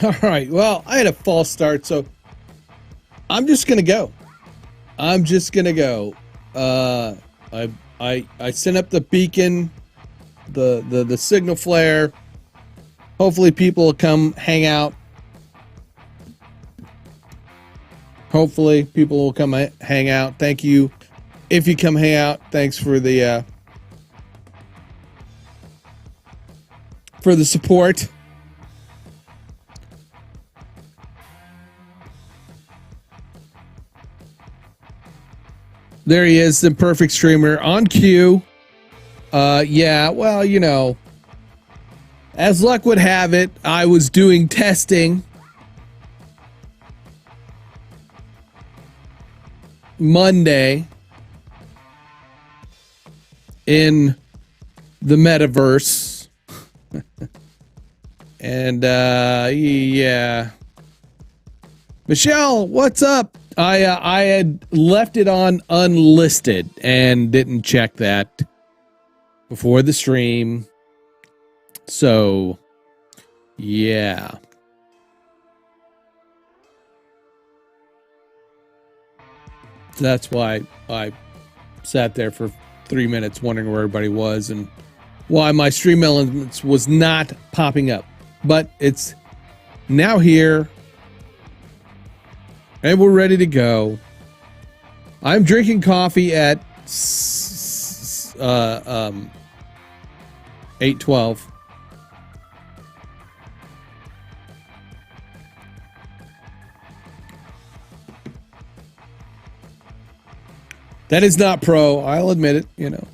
All right. Well, I had a false start, so I'm just gonna go. I'm just gonna go. I sent up the beacon, the signal flare. Hopefully, people will come hang out. Hopefully, people will come hang out. Thank you. If you come hang out, thanks for the support. There he is, the perfect streamer on cue. Yeah, well, you know, as luck would have it, I was doing testing Monday in the Metaverse. And yeah. Michelle, what's up? I had left it on unlisted and didn't check that before the stream. So, yeah. So that's why I sat there for 3 minutes wondering where everybody was and why my stream elements was not popping up. But it's now here. And we're ready to go. I'm drinking coffee at 8:12. That is not pro. I'll admit it. You know,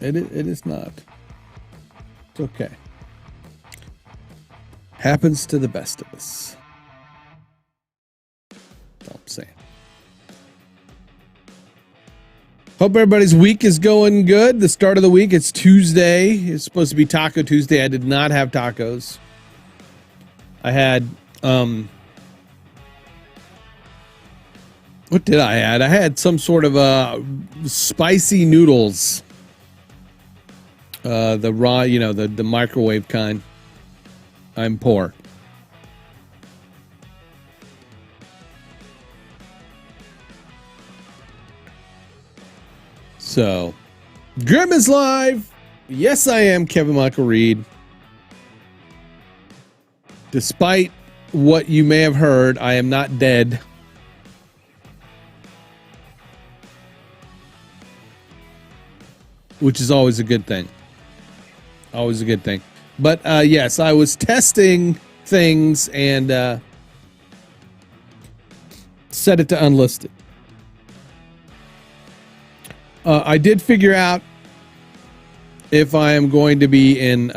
it is not. It's okay. Happens to the best of us. That's all I'm saying. Hope everybody's week is going good. The start of the week, it's Tuesday. It's supposed to be Taco Tuesday. I did not have tacos. I had, what did I add? I had some sort of spicy noodles. The raw, you know, the microwave kind. I'm poor. So, Grim is live. Yes, I am Kevin Michael Reed. Despite what you may have heard, I am not dead. Which is always a good thing. Always a good thing. But yes, I was testing things and set it to unlisted. I did figure out if I am going to be in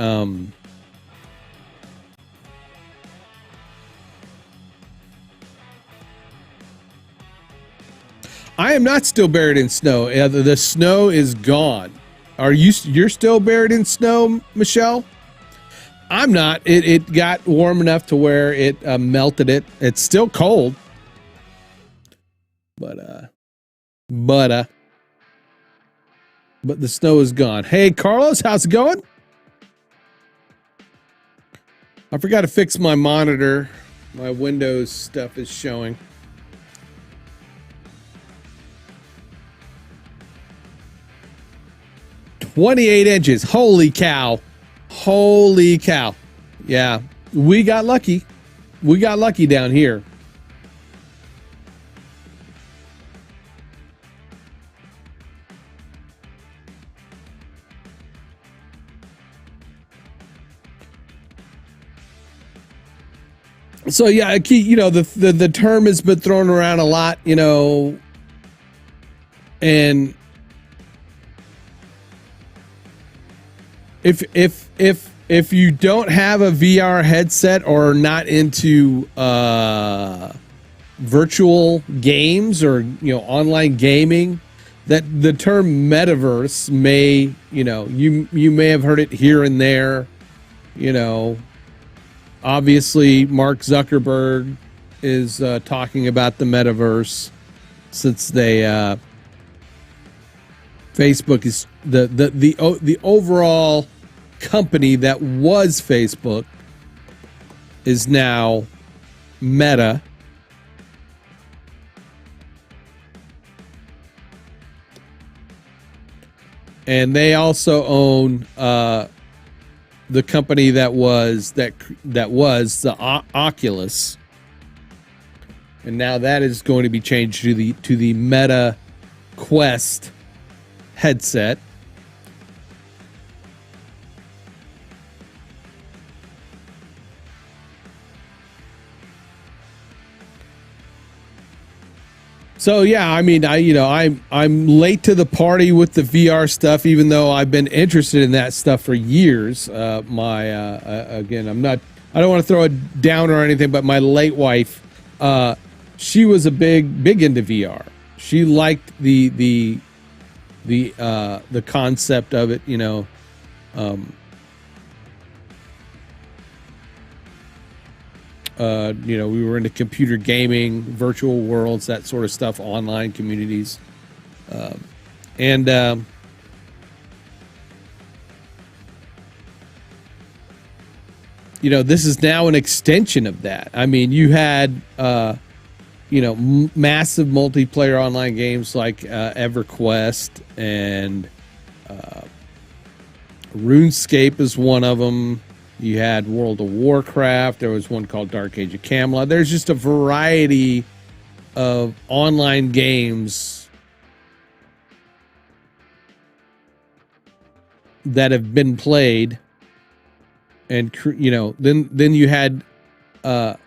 I am not still buried in snow. The snow is gone. You're still buried in snow, Michelle? I'm not. It got warm enough to where it melted it. It's still cold. But the snow is gone. Hey, Carlos, how's it going? I forgot to fix my monitor. My Windows stuff is showing. "28 inches. Holy cow. Holy cow. Yeah, we got lucky. We got lucky down here. So yeah, you know, the term has been thrown around a lot, you know, and if you don't have a VR headset or not into virtual games or, you know, online gaming, that the term metaverse may, you know, you may have heard it here and there, you know. Obviously, Mark Zuckerberg is talking about the metaverse since they Facebook is the overall company that was Facebook is now Meta. And they also own the company that was the Oculus, and now that is going to be changed to the Meta Quest headset. So yeah, I mean, I'm late to the party with the VR stuff, even though I've been interested in that stuff for years. Again, I don't want to throw it down or anything, but my late wife, she was a big into VR. She liked the concept of it, we were into computer gaming, virtual worlds, that sort of stuff, online communities. This is now an extension of that. I mean, you had, massive multiplayer online games like EverQuest, and RuneScape is one of them. You had World of Warcraft. There was one called Dark Age of Camelot. There's just a variety of online games that have been played, and then you had a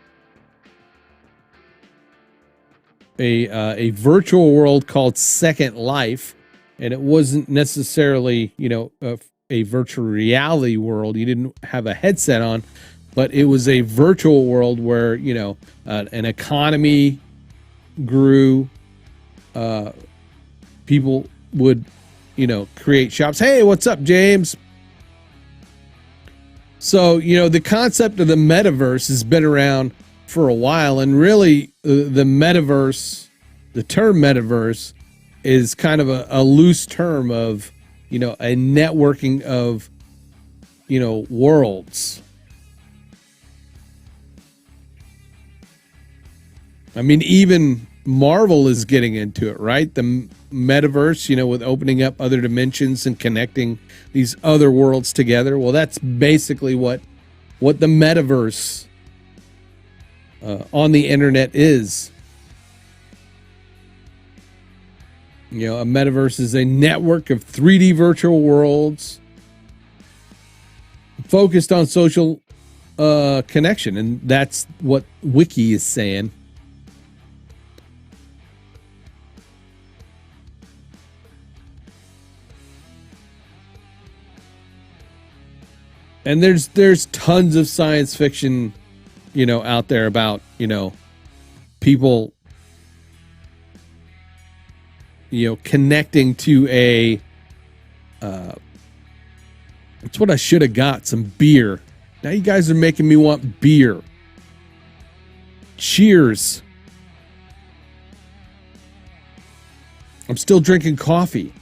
virtual world called Second Life, and it wasn't necessarily a virtual reality world. You didn't have a headset on, but it was a virtual world where an economy grew. People would create shops. Hey, what's up, James? So the concept of the metaverse has been around for a while, and really the metaverse, the term metaverse, is kind of a loose term of a networking of worlds. I mean, even Marvel is getting into it, right? The metaverse, with opening up other dimensions and connecting these other worlds together. Well, that's basically what the metaverse on the internet is. A metaverse is a network of 3D virtual worlds focused on social connection, and that's what Wiki is saying. And there's tons of science fiction, out there about, people, connecting to a, it's what I should have got, some beer. Now you guys are making me want beer. Cheers. I'm still drinking coffee.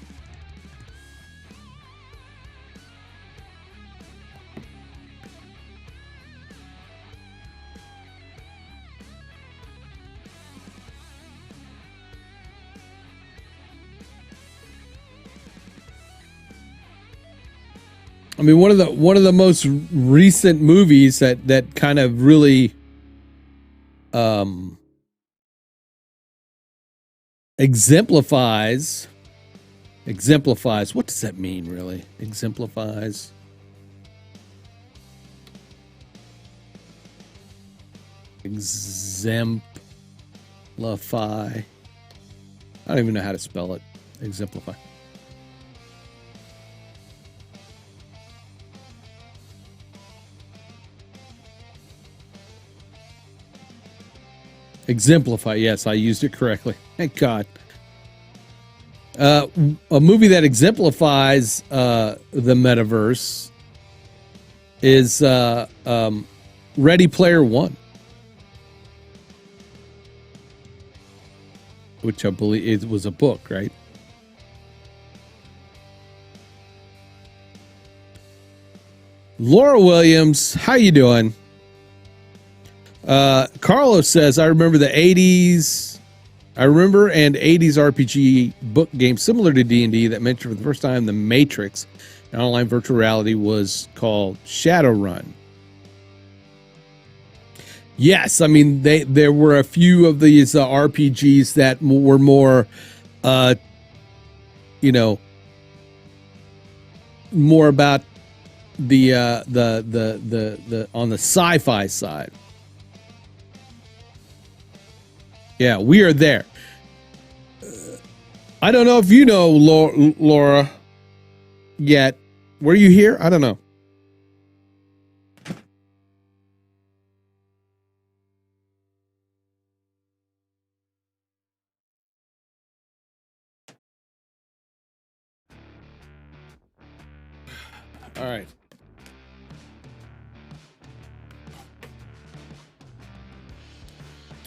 I mean, one of the most recent movies that kind of really exemplifies. What does that mean, really? Exemplifies. Exemplify. I don't even know how to spell it. Exemplify. Exemplify. Yes, I used it correctly. Thank God. A movie that exemplifies the metaverse is Ready Player One, which I believe it was a book, right? Laura Williams, how you doing? Carlos says, I remember the 80s. I remember an 80s RPG book game similar to D&D that mentioned for the first time the Matrix. An online virtual reality was called Shadowrun. Yes, I mean there were a few of these RPGs that were more, more about the on the sci-fi side. Yeah, we are there. I don't know if you know, Laura, yet. Were you here? I don't know. All right.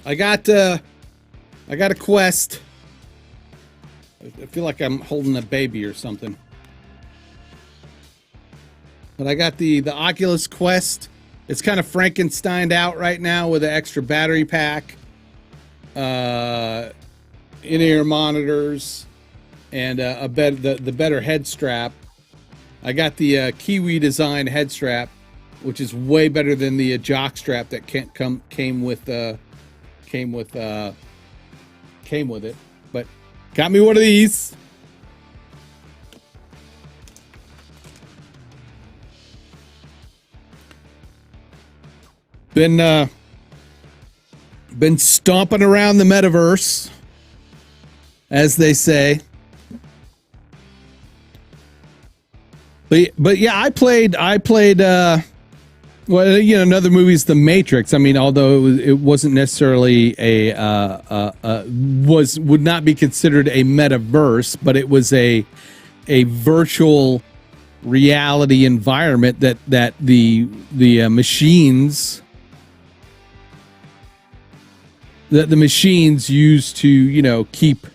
I got a Quest. I feel like I'm holding a baby or something. But I got the Oculus Quest. It's kind of Frankensteined out right now with an extra battery pack, in-ear monitors, and the better head strap. I got the Kiwi design head strap, which is way better than the jock strap that came with it. But got me one of these. Been stomping around the metaverse, as they say. But yeah, I played. Well, another movie is The Matrix. I mean, although it wasn't necessarily would not be considered a metaverse, but it was a virtual reality environment that the machines use to keep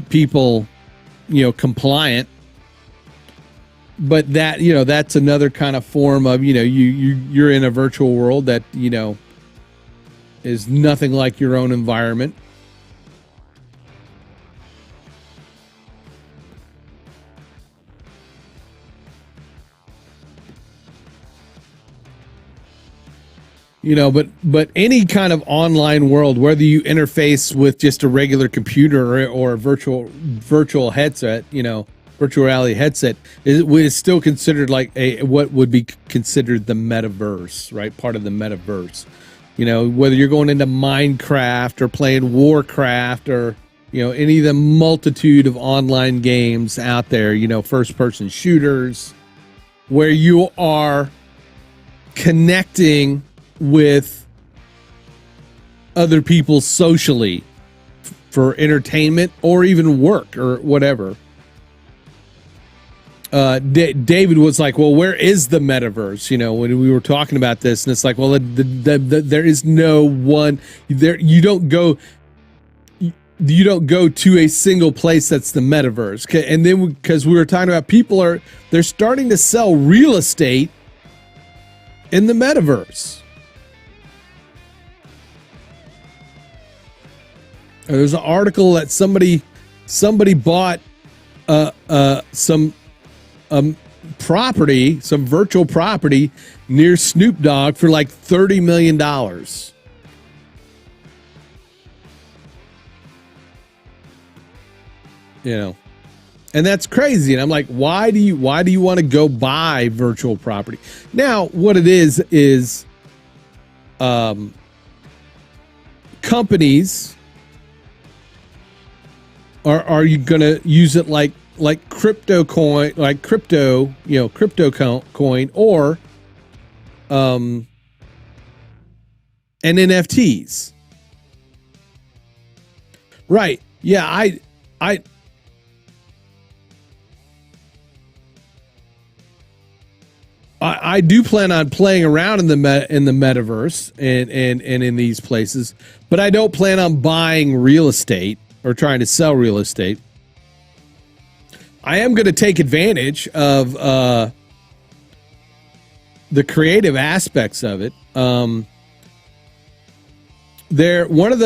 people compliant. But that's another kind of form of you're in a virtual world that is nothing like your own environment. But any kind of online world, whether you interface with just a regular computer or a virtual headset, virtual reality headset, is still considered like what would be considered the metaverse, right? Part of the metaverse. Whether you're going into Minecraft or playing Warcraft or any of the multitude of online games out there, first person shooters, where you are connecting with other people socially for entertainment or even work or whatever. David was like, well, where is the metaverse? When we were talking about this, and it's like, well, there is no one there. You don't go to a single place that's the metaverse. And then because we were talking about they're starting to sell real estate in the metaverse. There's an article that somebody bought some property, some virtual property near Snoop Dogg for like $30 million. And that's crazy. And I'm like, why do you want to go buy virtual property? Now, what it is companies are you going to use it like crypto coin, like crypto coin, or and NFTs? Right. Yeah, I do plan on playing around in the metaverse and in these places, but I don't plan on buying real estate or trying to sell real estate. I am going to take advantage of the creative aspects of it. One of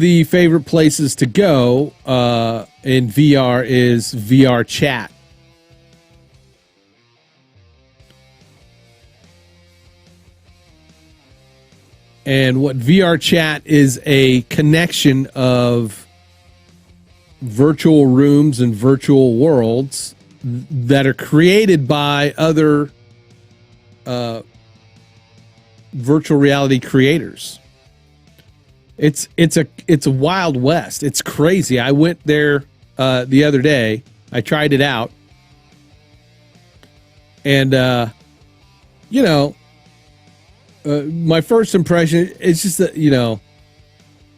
the favorite places to go in VR is VR chat. And what VR chat is a connection of virtual rooms and virtual worlds that are created by other virtual reality creators. It's a Wild West. It's crazy. I went there the other day. I tried it out, and my first impression is just that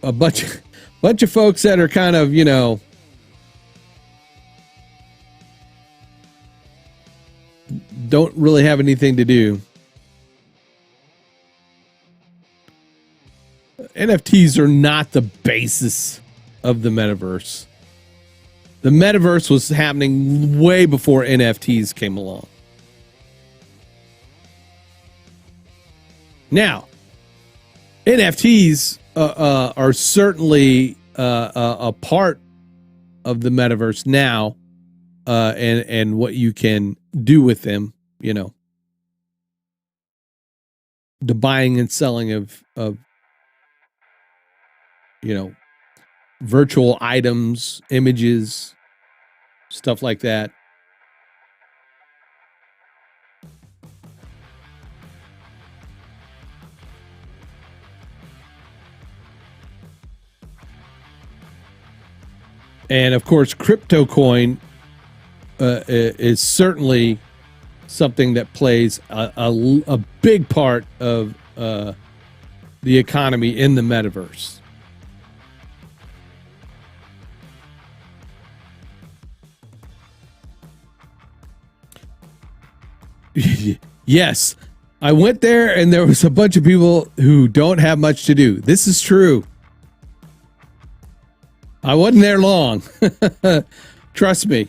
a bunch of folks that are kind of don't really have anything to do. NFTs are not the basis of the metaverse. The metaverse was happening way before NFTs came along. Now, NFTs are certainly a part of the metaverse now, and what you can do with them, the buying and selling of virtual items, images, stuff like that. And of course, crypto coin is certainly something that plays a big part of the economy in the metaverse. Yes, I went there and there was a bunch of people who don't have much to do. This is true. I wasn't there long. Trust me.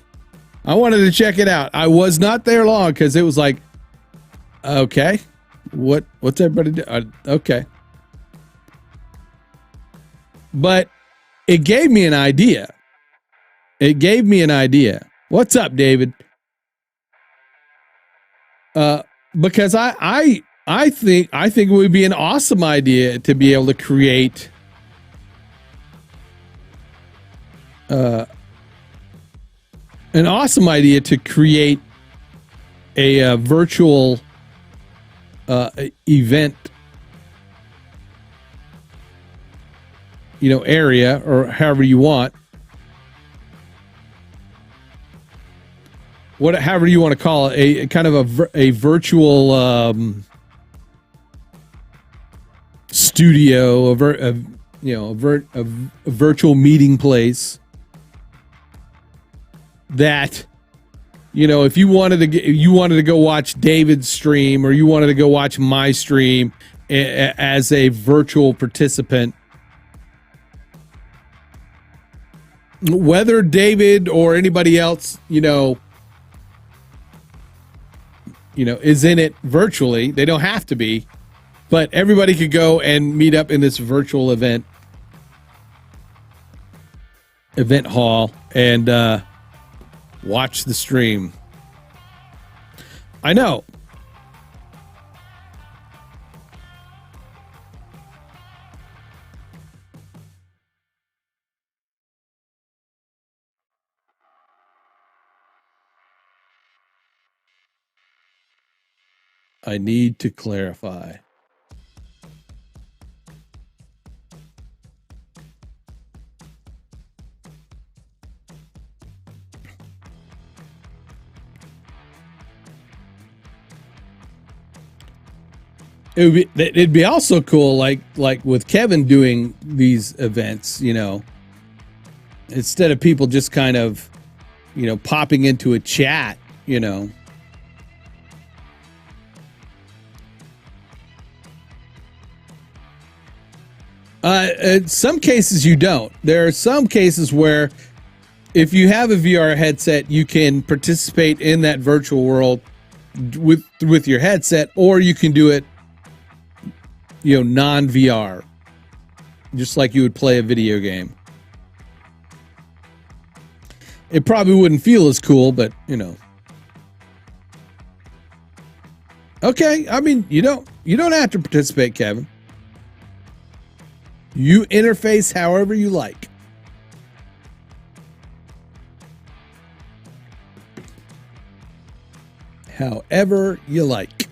I wanted to check it out. I was not there long because it was like, okay, what's everybody do? Okay. But it gave me an idea. What's up, David? Because I think it would be an awesome idea to be able to create a virtual event area, or however you want, however you want to call it, a kind of a virtual studio, a virtual meeting place that, if you wanted to go watch David's stream, or you wanted to go watch my stream as a virtual participant, whether David or anybody else, is in it virtually. They don't have to be, but everybody could go and meet up in this virtual event hall and watch the stream. I know. I need to clarify. It'd be also cool, like with Kevin doing these events, instead of people just kind of, popping into a chat, In some cases you don't. There are some cases where if you have a VR headset, you can participate in that virtual world with your headset, or you can do it, non VR, just like you would play a video game. It probably wouldn't feel as cool, but Okay, I mean, you don't have to participate, Kevin. You interface however you like. However you like.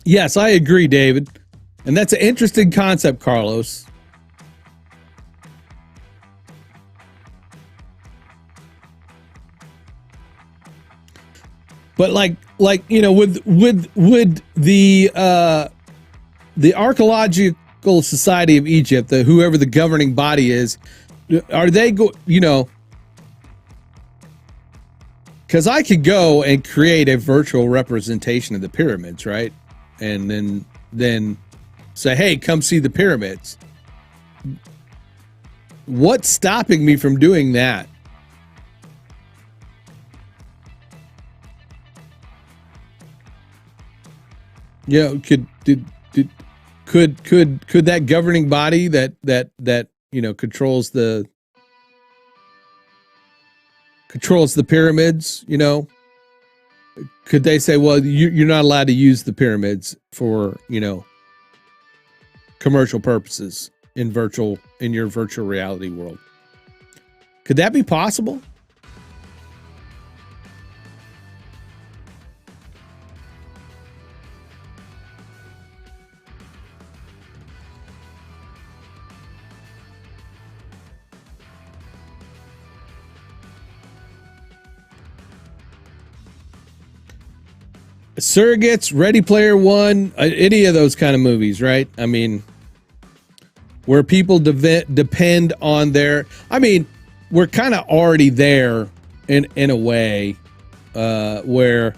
Yes, I agree, David. And that's an interesting concept, Carlos. But with the Archaeological Society of Egypt, whoever the governing body is, are they because I could go and create a virtual representation of the pyramids, right? And then say, hey, come see the pyramids. What's stopping me from doing that? Could that governing body that controls the pyramids, could they say, well, you're not allowed to use the pyramids for, commercial purposes in your virtual reality world? Could that be possible? Surrogates, Ready Player One, any of those kind of movies, right? I mean, where people depend on we're kind of already there in a way, where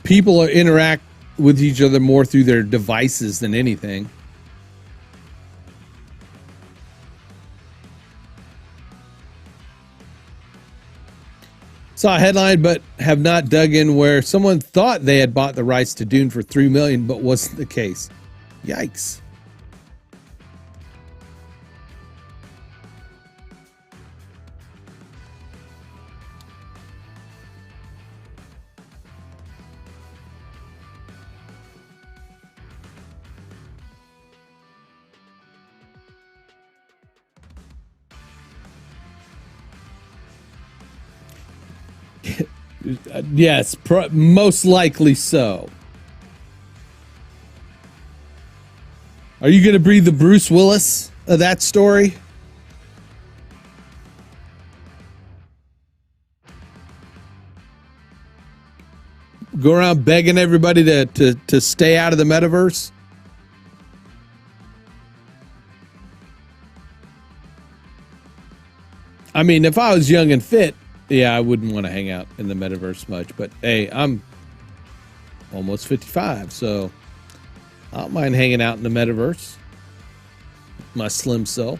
people interact with each other more through their devices than anything. Saw a headline, but have not dug in, where someone thought they had bought the rights to Dune for $3 million, but wasn't the case. Yikes. Yes, most likely so. Are you going to breathe the Bruce Willis of that story? Go around begging everybody to stay out of the metaverse? I mean, if I was young and fit, yeah, I wouldn't want to hang out in the metaverse much, but hey, I'm almost 55, so I don't mind hanging out in the metaverse. My slim self.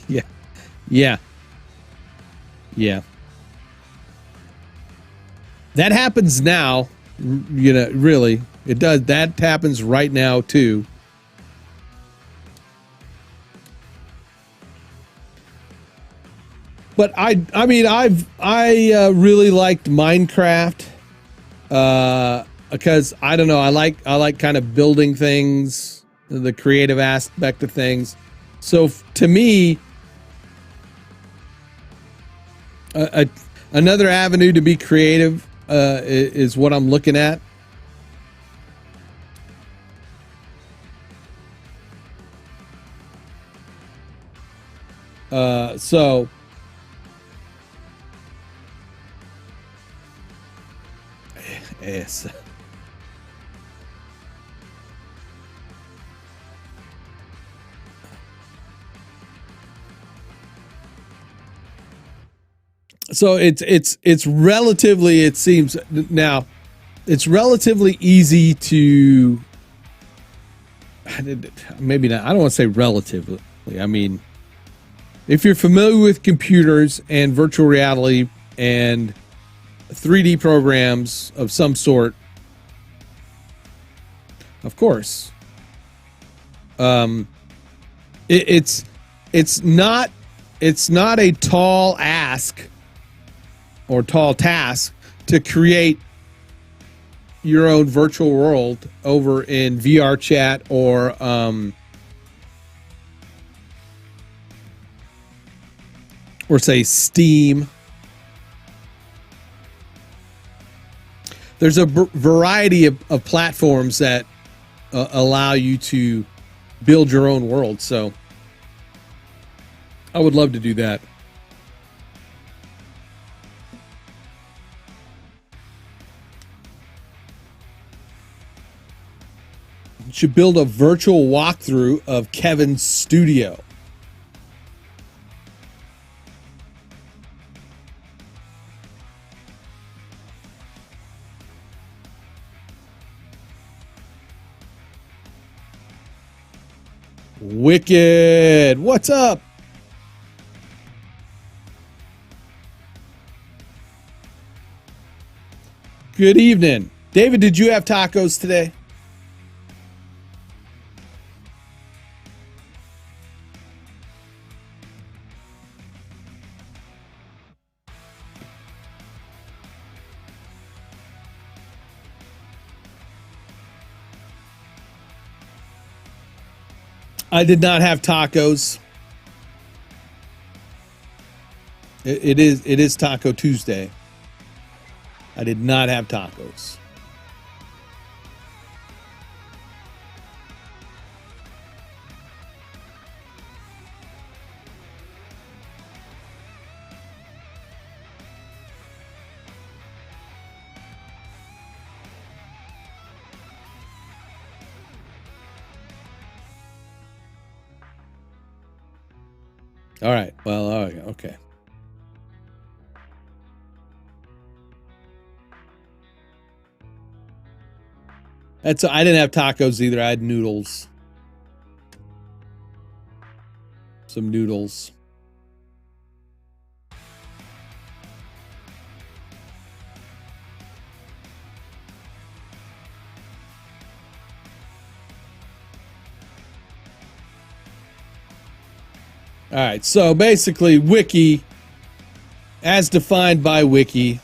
Yeah. Yeah. Yeah. That happens now, really. It does. That happens right now too. But I really liked Minecraft, because I don't know, I like kind of building things, the creative aspect of things. So to me, another avenue to be creative is what I'm looking at. So yes. So it's relatively, it seems now, it's relatively easy to, maybe not, I don't want to say relatively. I mean, if you're familiar with computers and virtual reality and 3D programs of some sort, of course, it's not a tall ask or tall task to create your own virtual world over in VR chat or say Steam. There's a variety of platforms that allow you to build your own world. So I would love to do that. You should build a virtual walkthrough of Kevin's studio. Wicked. What's up? Good evening. David, did you have tacos today? I did not have tacos. It is Taco Tuesday. I did not have tacos. All right. Well, okay. I didn't have tacos either. I had noodles. Some noodles. All right, so basically, Wiki, as defined by Wiki,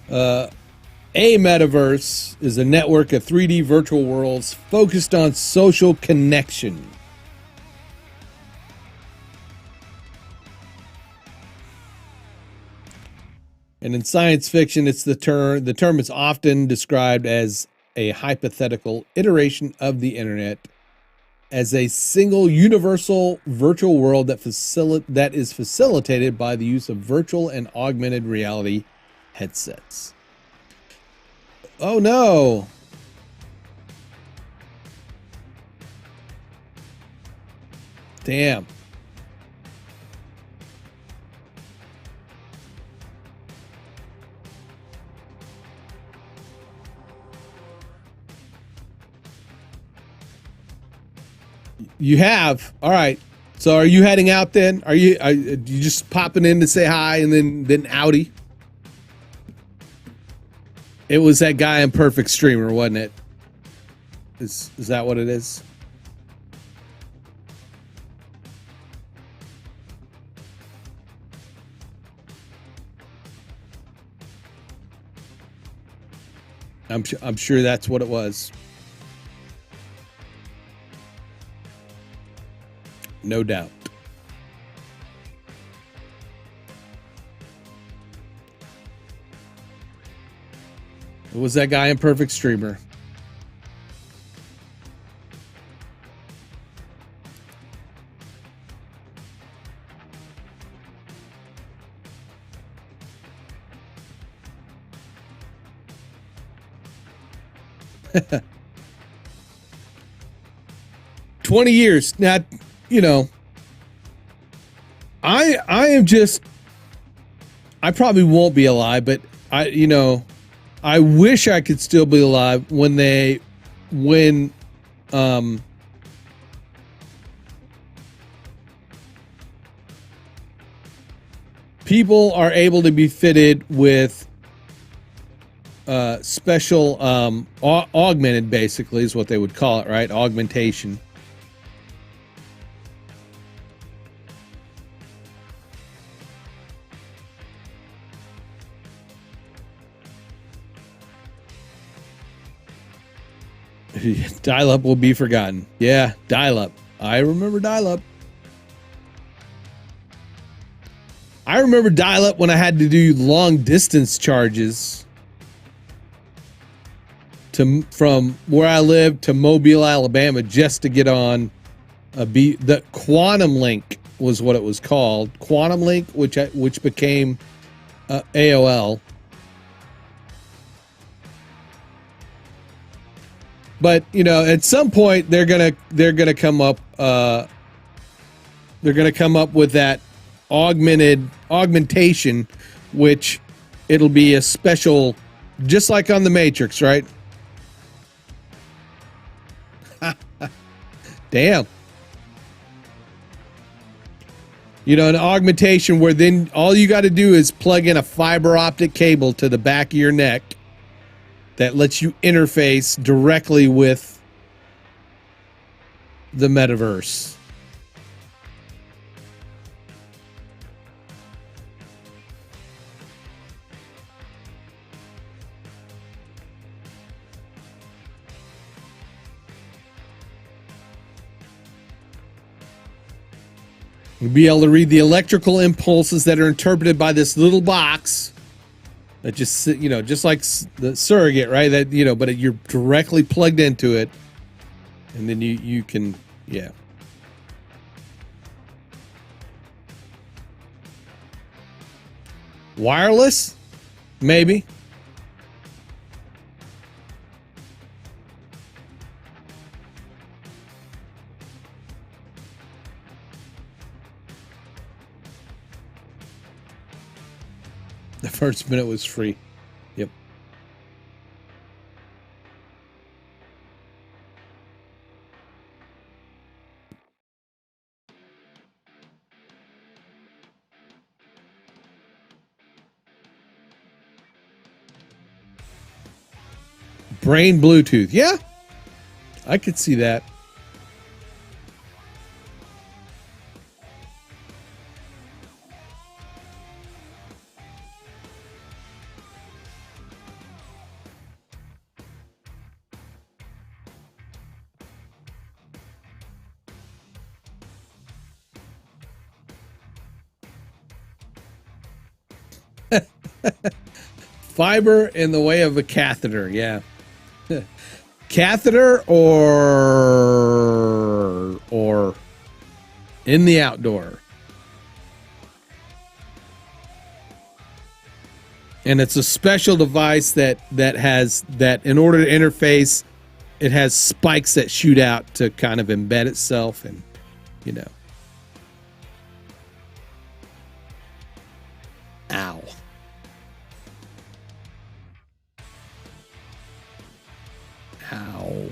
a metaverse is a network of 3D virtual worlds focused on social connection. And in science fiction, it's the term is often described as a hypothetical iteration of the internet, as a single universal virtual world that is facilitated by the use of virtual and augmented reality headsets. Oh no. Damn. You have. All right. So are you heading out then? Are you just popping in to say hi and then outie? It was that guy in Perfect Streamer, wasn't it? Is that what it is? I'm sure that's what it was. No doubt. It was that guy in Perfect Streamer. 20 years. Now, you know, I am just, I probably won't be alive, but I wish I could still be alive when people are able to be fitted with special augmented, basically is what they would call it, right? Augmentation. Dial-up will be forgotten. Yeah, dial-up. I remember dial-up. I remember dial-up when I had to do long-distance charges from where I lived to Mobile, Alabama, just to get on the Quantum Link was what it was called. Quantum Link, which became AOL. But at some point they're gonna come up with that augmentation, which it'll be a special, just like on the Matrix, right? Damn. An augmentation where then all you got to do is plug in a fiber optic cable to the back of your neck that lets you interface directly with the metaverse. You'll be able to read the electrical impulses that are interpreted by this little box. That just just like the surrogate, right? That but you're directly plugged into it, and then you can, yeah. Wireless, maybe. The first minute was free. Yep. Brain Bluetooth. Yeah. I could see that. Fiber in the way of a catheter, yeah. Catheter or in the outdoor. And it's a special device that has that, in order to interface, it has spikes that shoot out to kind of embed itself, and Ow. Ow.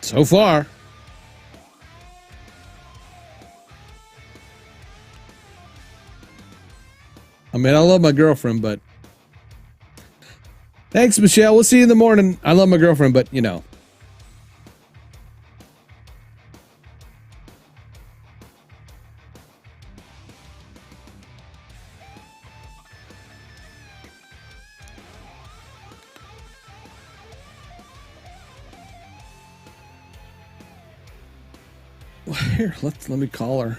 So far. I mean, I love my girlfriend, but thanks, Michelle. We'll see you in the morning. I love my girlfriend, but Well, here, let me call her.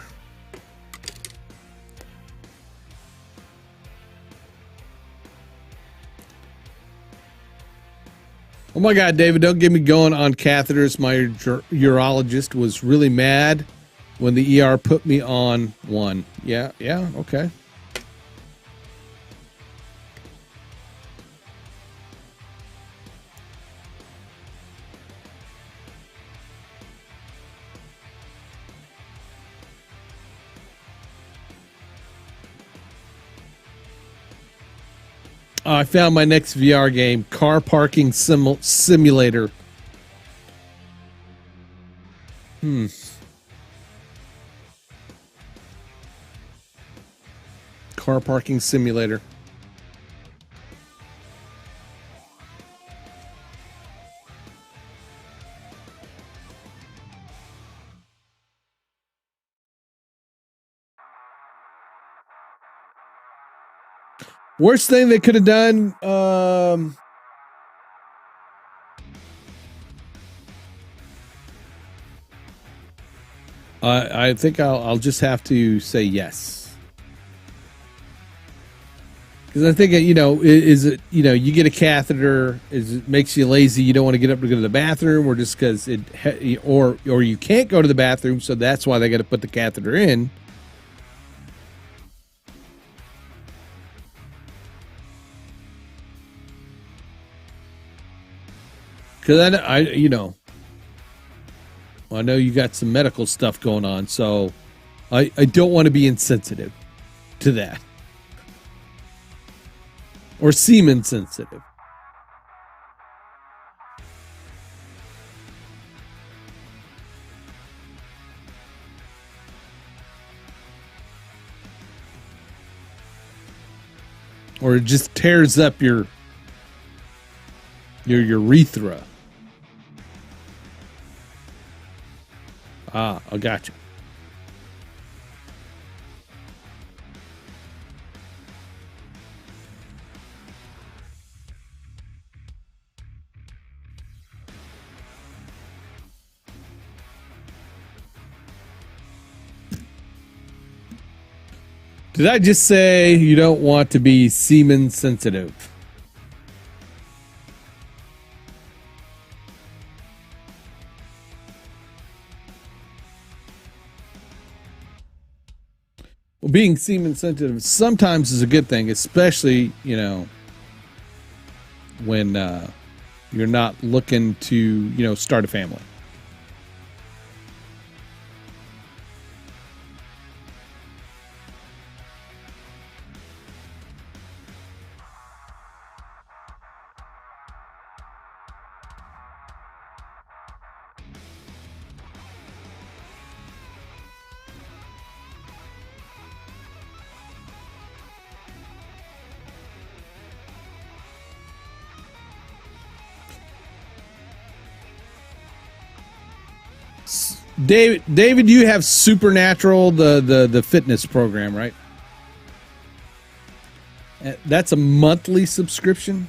Oh my God, David, don't get me going on catheters. My urologist was really mad when the ER put me on one. Yeah, okay. I found my next VR game, car parking simulator. Car parking simulator. Worst thing they could have done, I think I'll just have to say yes. Because I think, is it, you get a catheter, it makes you lazy, you don't want to get up to go to the bathroom, or just because or you can't go to the bathroom, so that's why they got to put the catheter in. Because I know you got some medical stuff going on, so I don't want to be insensitive to that. Or semen sensitive. Or it just tears up your urethra. I got you. Did I just say you don't want to be semen sensitive? Well, being semen sensitive sometimes is a good thing, especially, when you're not looking to, start a family. David, you have Supernatural, the fitness program, right? That's a monthly subscription.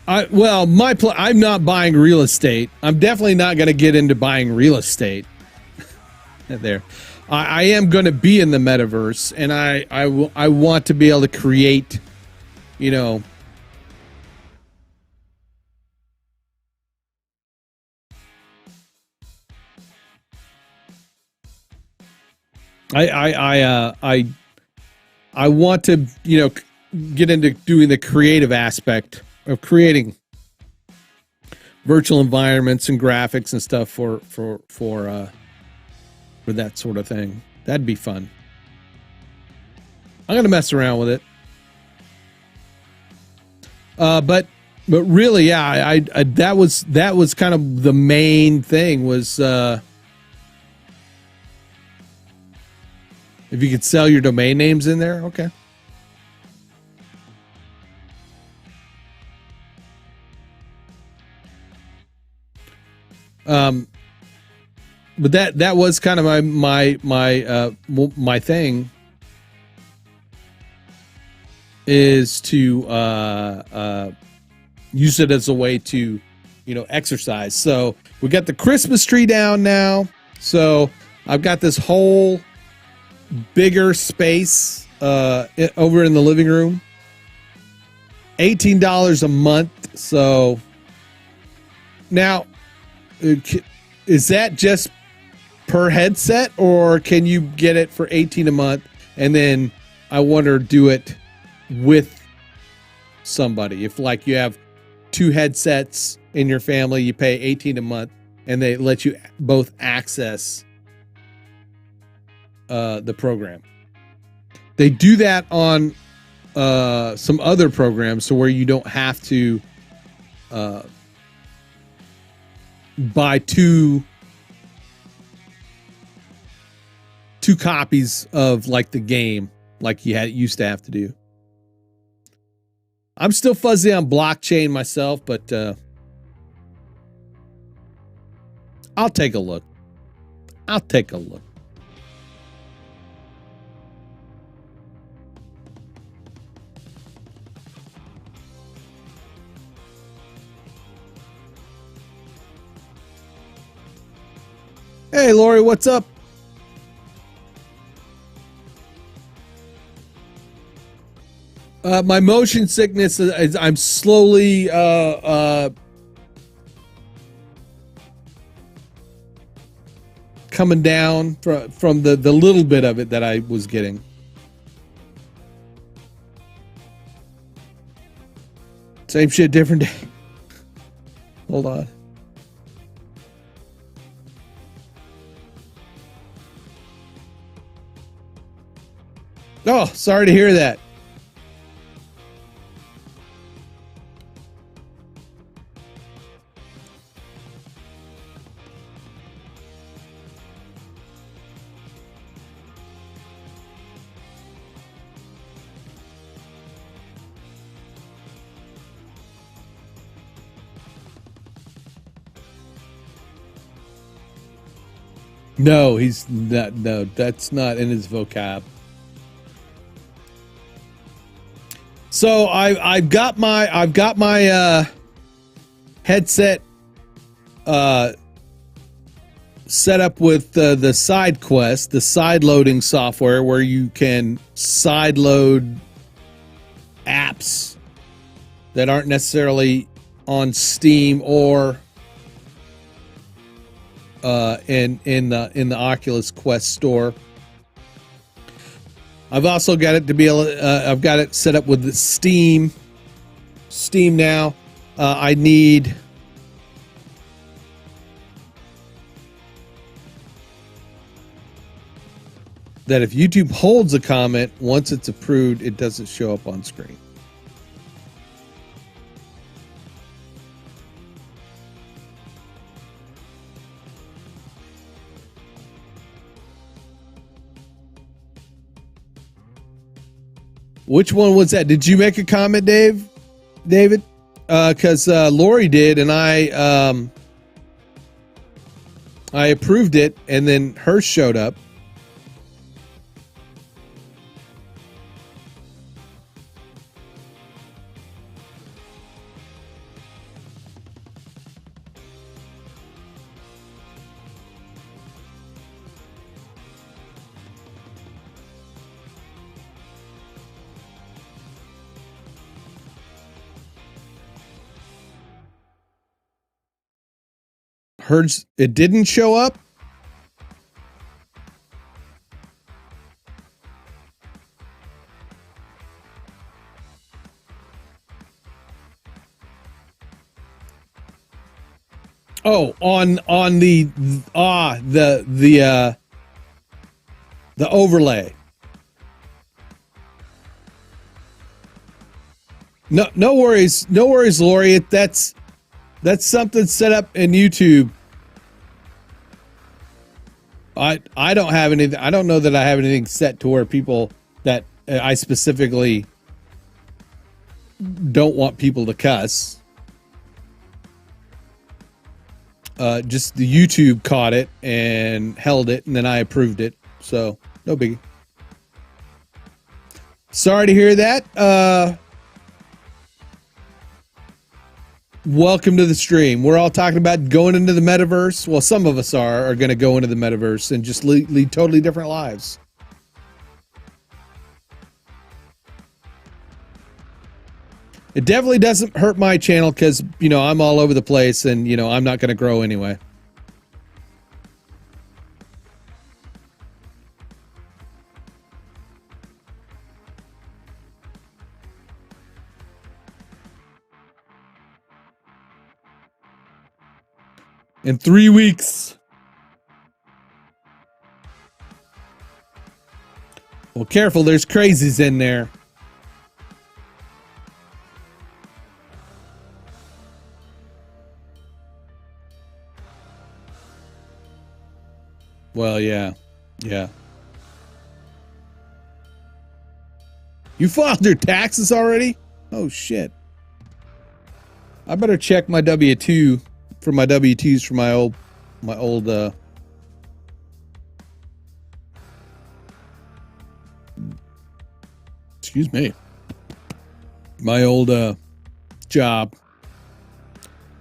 I'm not buying real estate. I'm definitely not going to get into buying real estate. There, I am going to be in the metaverse, and I want to be able to create, I want to, get into doing the creative aspect of creating virtual environments and graphics and stuff for that sort of thing. That'd be fun. I'm gonna mess around with it. But really, yeah, I that was kind of the main thing was if you could sell your domain names in there, okay. But that was kind of my thing is to use it as a way to exercise. So we got the Christmas tree down now. So I've got this whole bigger space over in the living room. $18 a month. So now, is that just per headset, or can you get it for $18 a month? And then I wonder, do it with somebody. If like you have 2 headsets in your family, you pay $18 a month, and they let you both access the program. They do that on some other programs, so where you don't have to buy two copies of like the game, like you used to have to do. I'm still fuzzy on blockchain myself, but I'll take a look. Hey, Lori, what's up? My motion sickness is I'm slowly coming down from the little bit of it that I was getting. Same shit, different day. Hold on. Oh, sorry to hear that. No, he's not. No, that's not in his vocab. So I've got my headset set up with the side quest, the side loading software, where you can side load apps that aren't necessarily on Steam or in the Oculus Quest store. I've also got it to be able. I've got it set up with the Steam now. I need that if YouTube holds a comment, once it's approved, it doesn't show up on screen. Which one was that? Did you make a comment, David? Because Lori did, and I approved it, and then hers showed up. Hers, it didn't show up. Oh, on the overlay. No worries, Lori. That's something set up in YouTube. I don't have anything. I don't know that I have anything set to where people that I specifically don't want people to cuss. Just the YouTube caught it and held it, and then I approved it. So no biggie. Sorry to hear that. Welcome to the stream. We're all talking about going into the metaverse. Well, some of us are going to go into the metaverse and just lead totally different lives. It definitely doesn't hurt my channel because, you know, I'm all over the place and, you know, I'm not going to grow anyway. In 3 weeks. Well, careful, there's crazies in there. Well, yeah. Yeah. You filed your taxes already? Oh, shit. I better check my W-2 for my W-2s for my old excuse me, my old job,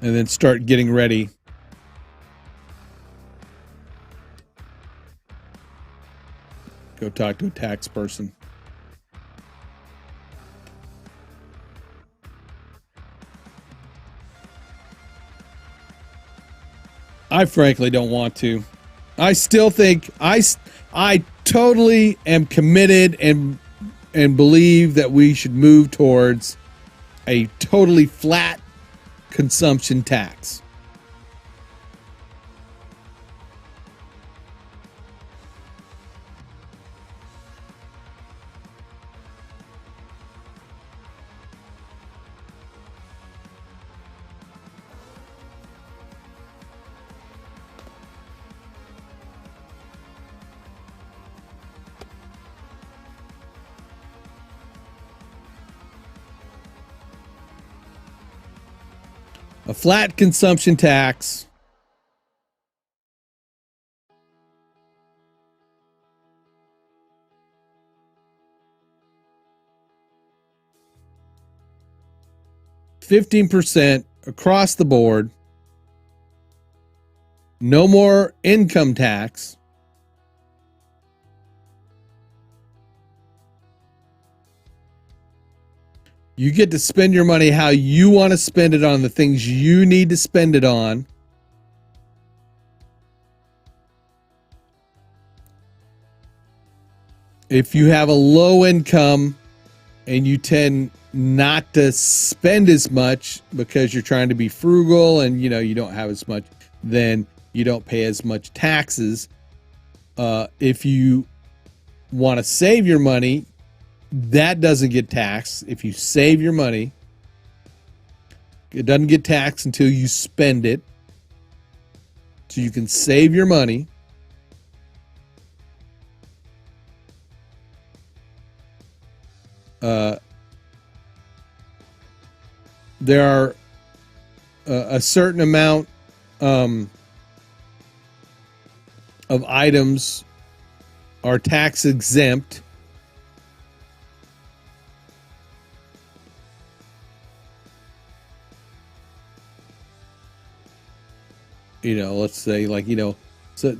and then start getting ready. Go talk to a tax person. I frankly don't want to. I still think I totally am committed and believe that we should move towards a totally flat consumption tax. A flat consumption tax. %15 across the board. No more income tax. You get to spend your money how you want to spend it on the things you need to spend it on. If you have a low income and you tend not to spend as much because you're trying to be frugal and, you know, you don't have as much, then you don't pay as much taxes. If you want to save your money, that doesn't get taxed. If you save your money, it doesn't get taxed until you spend it. So you can save your money. There are a certain amount of items are tax exempt. You know, let's say like, you know, so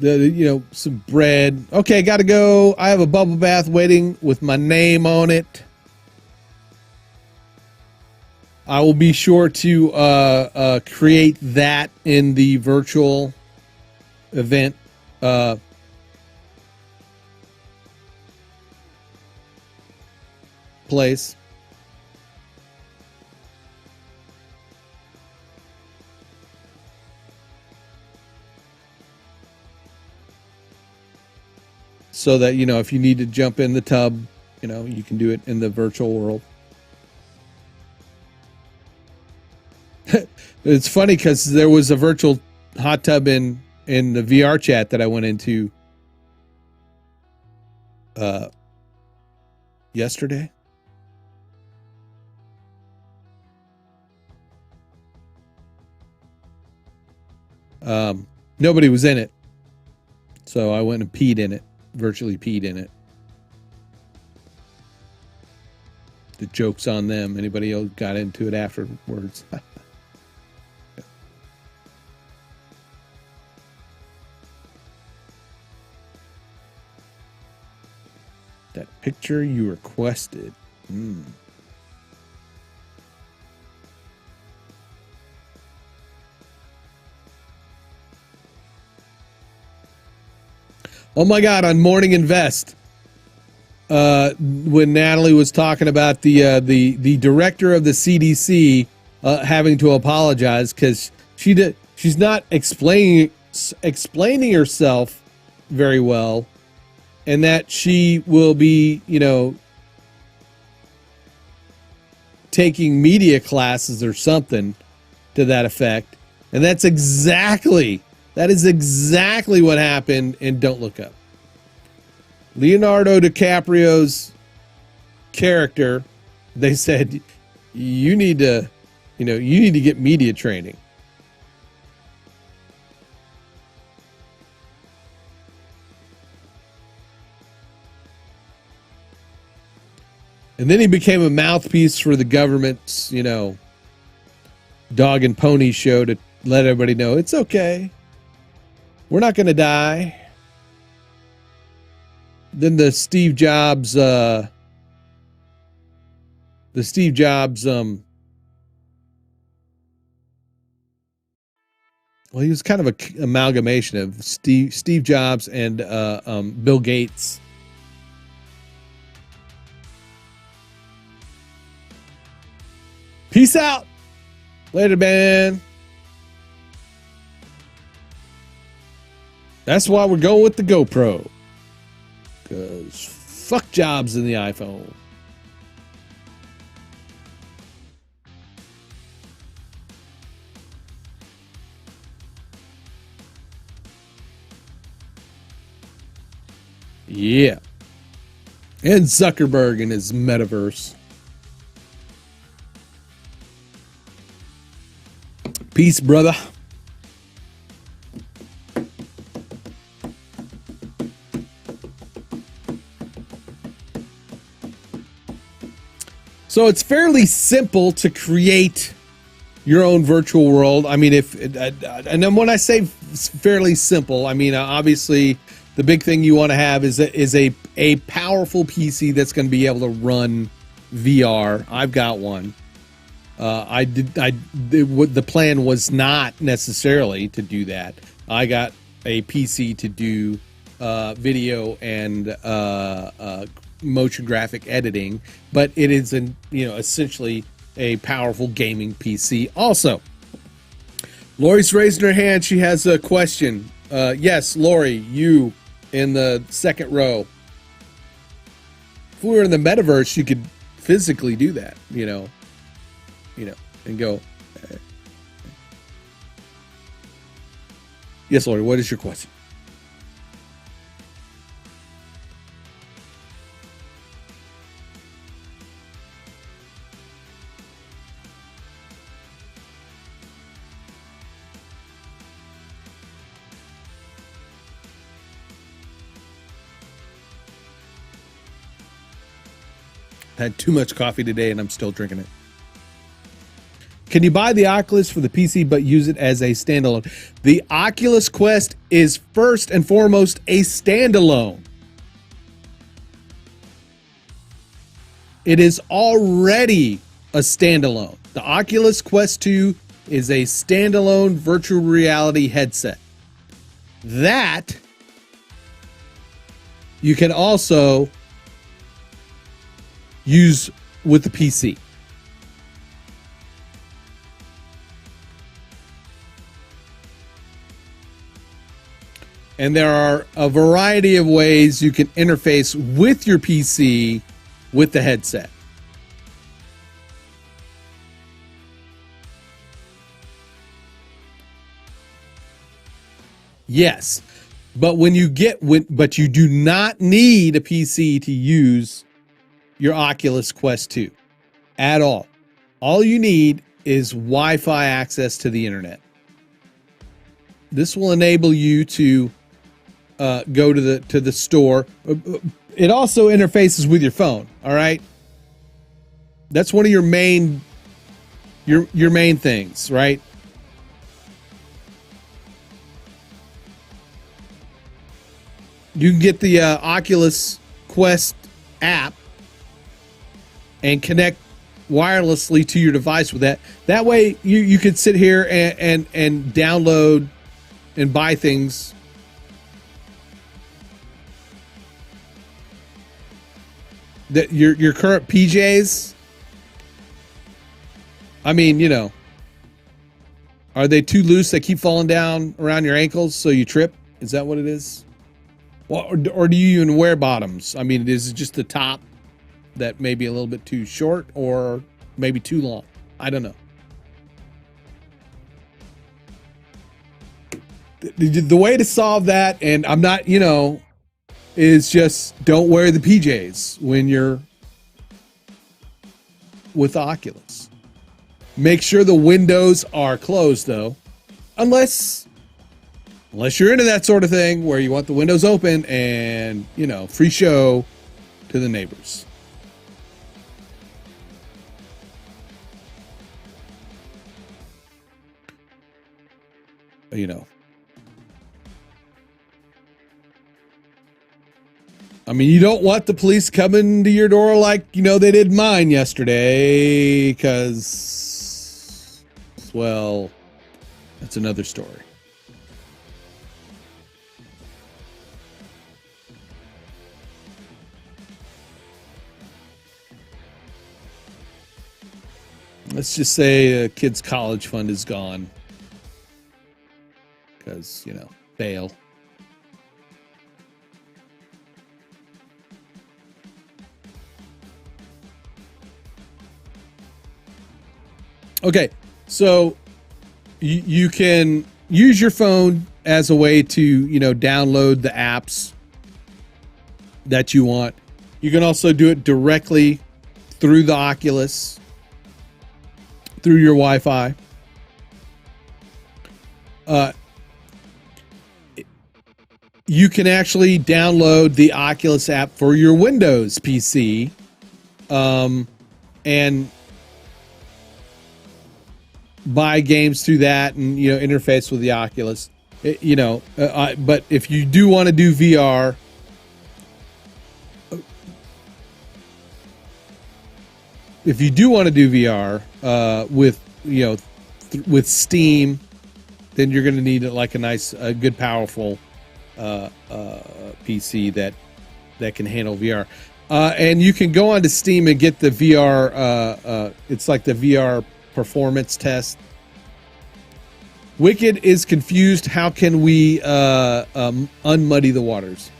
some bread. Okay, got to go. I have a bubble bath waiting with my name on it. I will be sure to create that in the virtual event. Place. So that, you know, if you need to jump in the tub, you know, you can do it in the virtual world. It's funny because there was a virtual hot tub in the VR chat that I went into yesterday. Nobody was in it, so I went and peed in it. Virtually peed in it. The joke's on them. Anybody else got into it afterwards? feature you requested. Oh my God! On Morning Invest, when Natalie was talking about the director of the CDC having to apologize because she's not explaining herself very well, and that she will be, taking media classes or something to that effect. And that is exactly what happened in Don't Look Up. Leonardo DiCaprio's character, they said, you need to get media training. And then he became a mouthpiece for the government's, dog and pony show to let everybody know it's okay. We're not going to die. Then the Steve Jobs, well, he was kind of an amalgamation of Steve Jobs and Bill Gates. Peace out. Later, man. That's why we're going with the GoPro. Because fuck Jobs in the iPhone. Yeah. And Zuckerberg and his Metaverse. Peace, brother. So it's fairly simple to create your own virtual world. I mean, and then when I say fairly simple, I mean, obviously the big thing you want to have is a powerful PC that's going to be able to run VR. I've got one. The plan was not necessarily to do that. I got a PC to do video and motion graphic editing, but it is essentially a powerful gaming PC. Also, Lori's raising her hand. She has a question. Yes, Lori, you in the second row. If we were in the metaverse, you could physically do that, and go. Yes, Lori, what is your question? I had too much coffee today and I'm still drinking it. Can you buy the Oculus for the PC but use it as a standalone? The Oculus Quest is first and foremost a standalone. It is already a standalone. The Oculus Quest 2 is a standalone virtual reality headset. That you can also use with the PC. And there are a variety of ways you can interface with your PC with the headset. Yes, but but you do not need a PC to use your Oculus Quest 2 at all. All you need is Wi-Fi access to the internet. This will enable you to go to the store. It also interfaces with your phone. All right, that's one of your main things, right? You can get the Oculus Quest app and connect wirelessly to your device with that. That way you could sit here and download and buy things that your current PJs. I mean, you know, are they too loose? They keep falling down around your ankles so you trip? Is that what it is? Well, or do you even wear bottoms? I mean, is it just the top that may be a little bit too short or maybe too long? I don't know. The way to solve that, and I'm not, you know, is just don't wear the PJs when you're with the Oculus. Make sure the windows are closed, though, unless you're into that sort of thing where you want the windows open and, you know, free show to the neighbors. You know, I mean, you don't want the police coming to your door like, you know, they did mine yesterday, because, well, that's another story. Let's just say a kid's college fund is gone. Because, you know, bail. Okay, so you can use your phone as a way to, you know, download the apps that you want. You can also do it directly through the Oculus, through your Wi-Fi. You can actually download the Oculus app for your Windows PC, and buy games through that, and, you know, interface with the Oculus. But if you do want to do VR, with, you know, with Steam, then you're going to need like a nice, good, powerful PC that can handle VR. And you can go onto Steam and get the VR. It's like the VR performance test. Wicked is confused. How can we unmuddy the waters?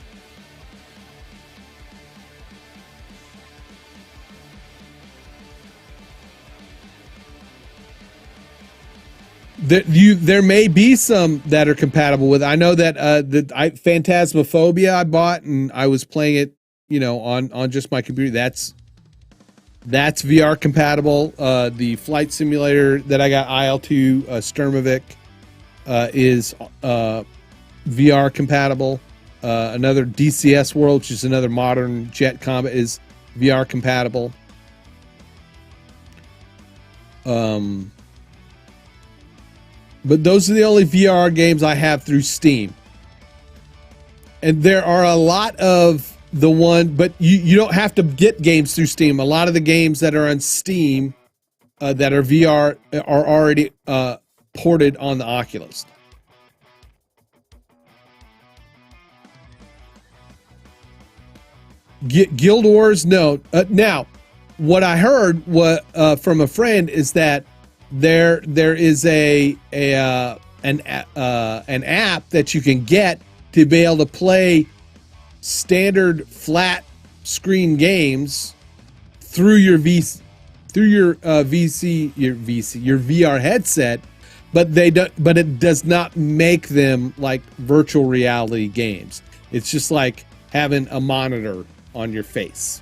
There may be some that are compatible with. I know that Phantasmophobia I bought, and I was playing it, you know, on just my computer. That's VR compatible. The flight simulator that I got, IL-2 Sturmovik, is VR compatible. Another DCS World, which is another modern jet combat, is VR compatible. But those are the only VR games I have through Steam. And there are a lot of but you don't have to get games through Steam. A lot of the games that are on Steam that are VR are already ported on the Oculus. Guild Wars, no. Now, what I heard from a friend is that there is an app that you can get to be able to play standard flat screen games through your VR headset, but it does not make them like virtual reality games. It's just like having a monitor on your face.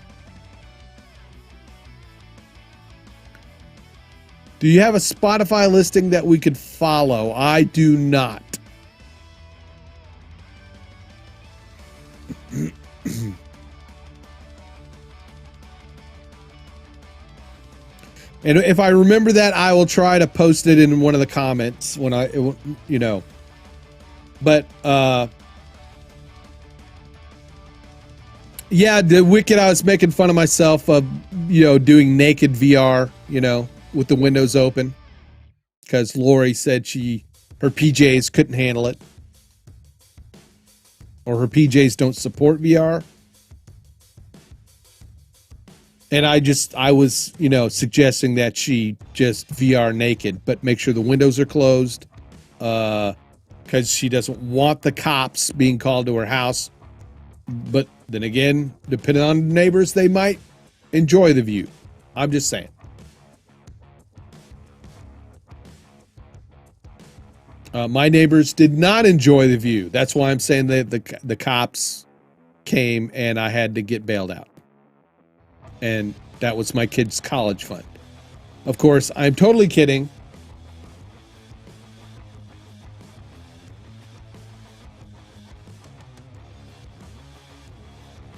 Do you have a Spotify listing that we could follow? I do not. And if I remember that, I will try to post it in one of the comments when But Yeah, the Wicked, I was making fun of myself of, doing naked VR, with the windows open, because Lori said her PJs couldn't handle it, or her PJs don't support VR. And I was, suggesting that she just VR naked, but make sure the windows are closed, because she doesn't want the cops being called to her house. But then again, depending on the neighbors, they might enjoy the view. I'm just saying. My neighbors did not enjoy the view. That's why I'm saying that the cops came and I had to get bailed out. And that was my kid's college fund. Of course, I'm totally kidding.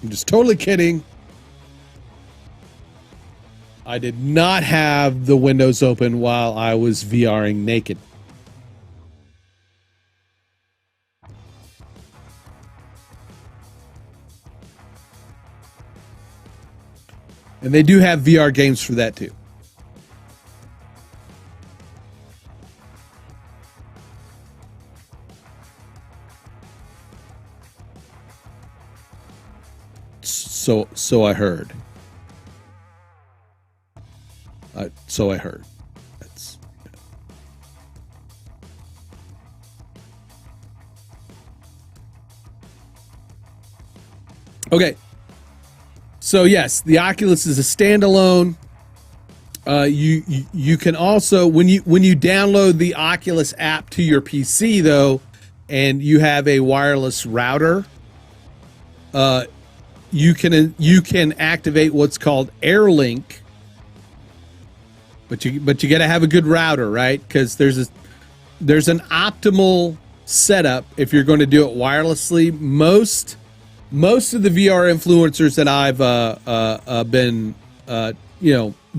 I'm just totally kidding. I did not have the windows open while I was VRing naked. And they do have VR games for that too. So I heard. So I heard. That's. Okay. So yes, the Oculus is a standalone. You can also, when you download the Oculus app to your PC though, and you have a wireless router, you can activate what's called AirLink. But you got to have a good router, right? Because there's an optimal setup if you're going to do it wirelessly. Most of the VR influencers that I've been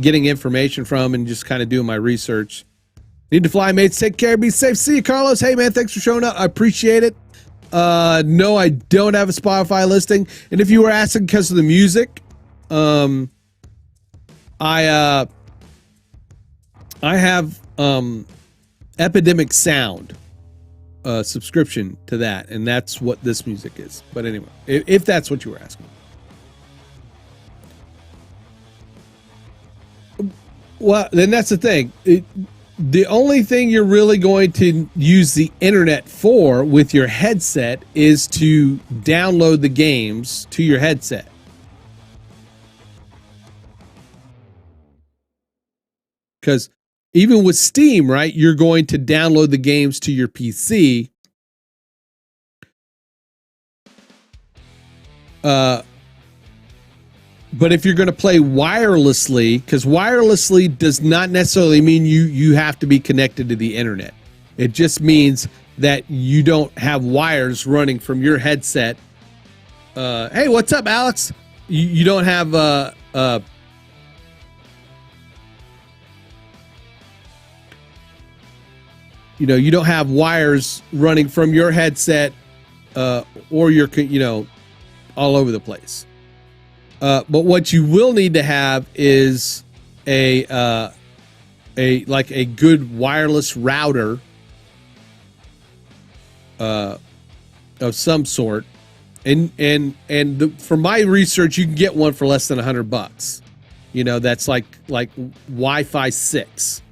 getting information from and just kind of doing my research. Need to fly, mates. Take care. Be safe. See you, Carlos. Hey, man, thanks for showing up. I appreciate it. No, I don't have a Spotify listing. And if you were asking because of the music, I have Epidemic Sound subscription to that, and that's what this music is. But anyway, if that's what you were asking. Well, then that's the thing. The only thing you're really going to use the internet for with your headset is to download the games to your headset. Because even with Steam, right, you're going to download the games to your PC. But if you're going to play wirelessly, because wirelessly does not necessarily mean you have to be connected to the internet. It just means that you don't have wires running from your headset. Hey, what's up, Alex? You don't have you don't have wires running from your headset or your all over the place. But what you will need to have is a good wireless router of some sort, and from my research, you can get one for less than $100. That's like Wi-Fi 6,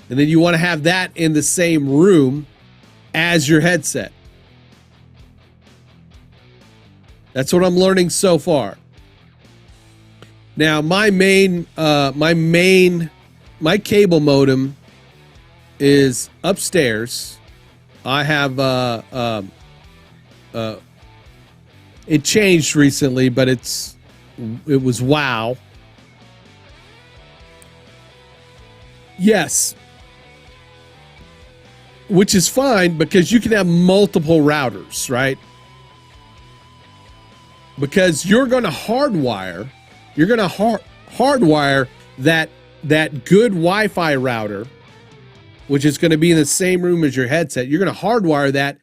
and then you want to have that in the same room as your headset. That's what I'm learning so far. Now, my cable modem is upstairs. I have it changed recently, but it was WoW. Yes. Which is fine because you can have multiple routers, right? Because you're going to hardwire that good Wi-Fi router, which is going to be in the same room as your headset. You're going to hardwire that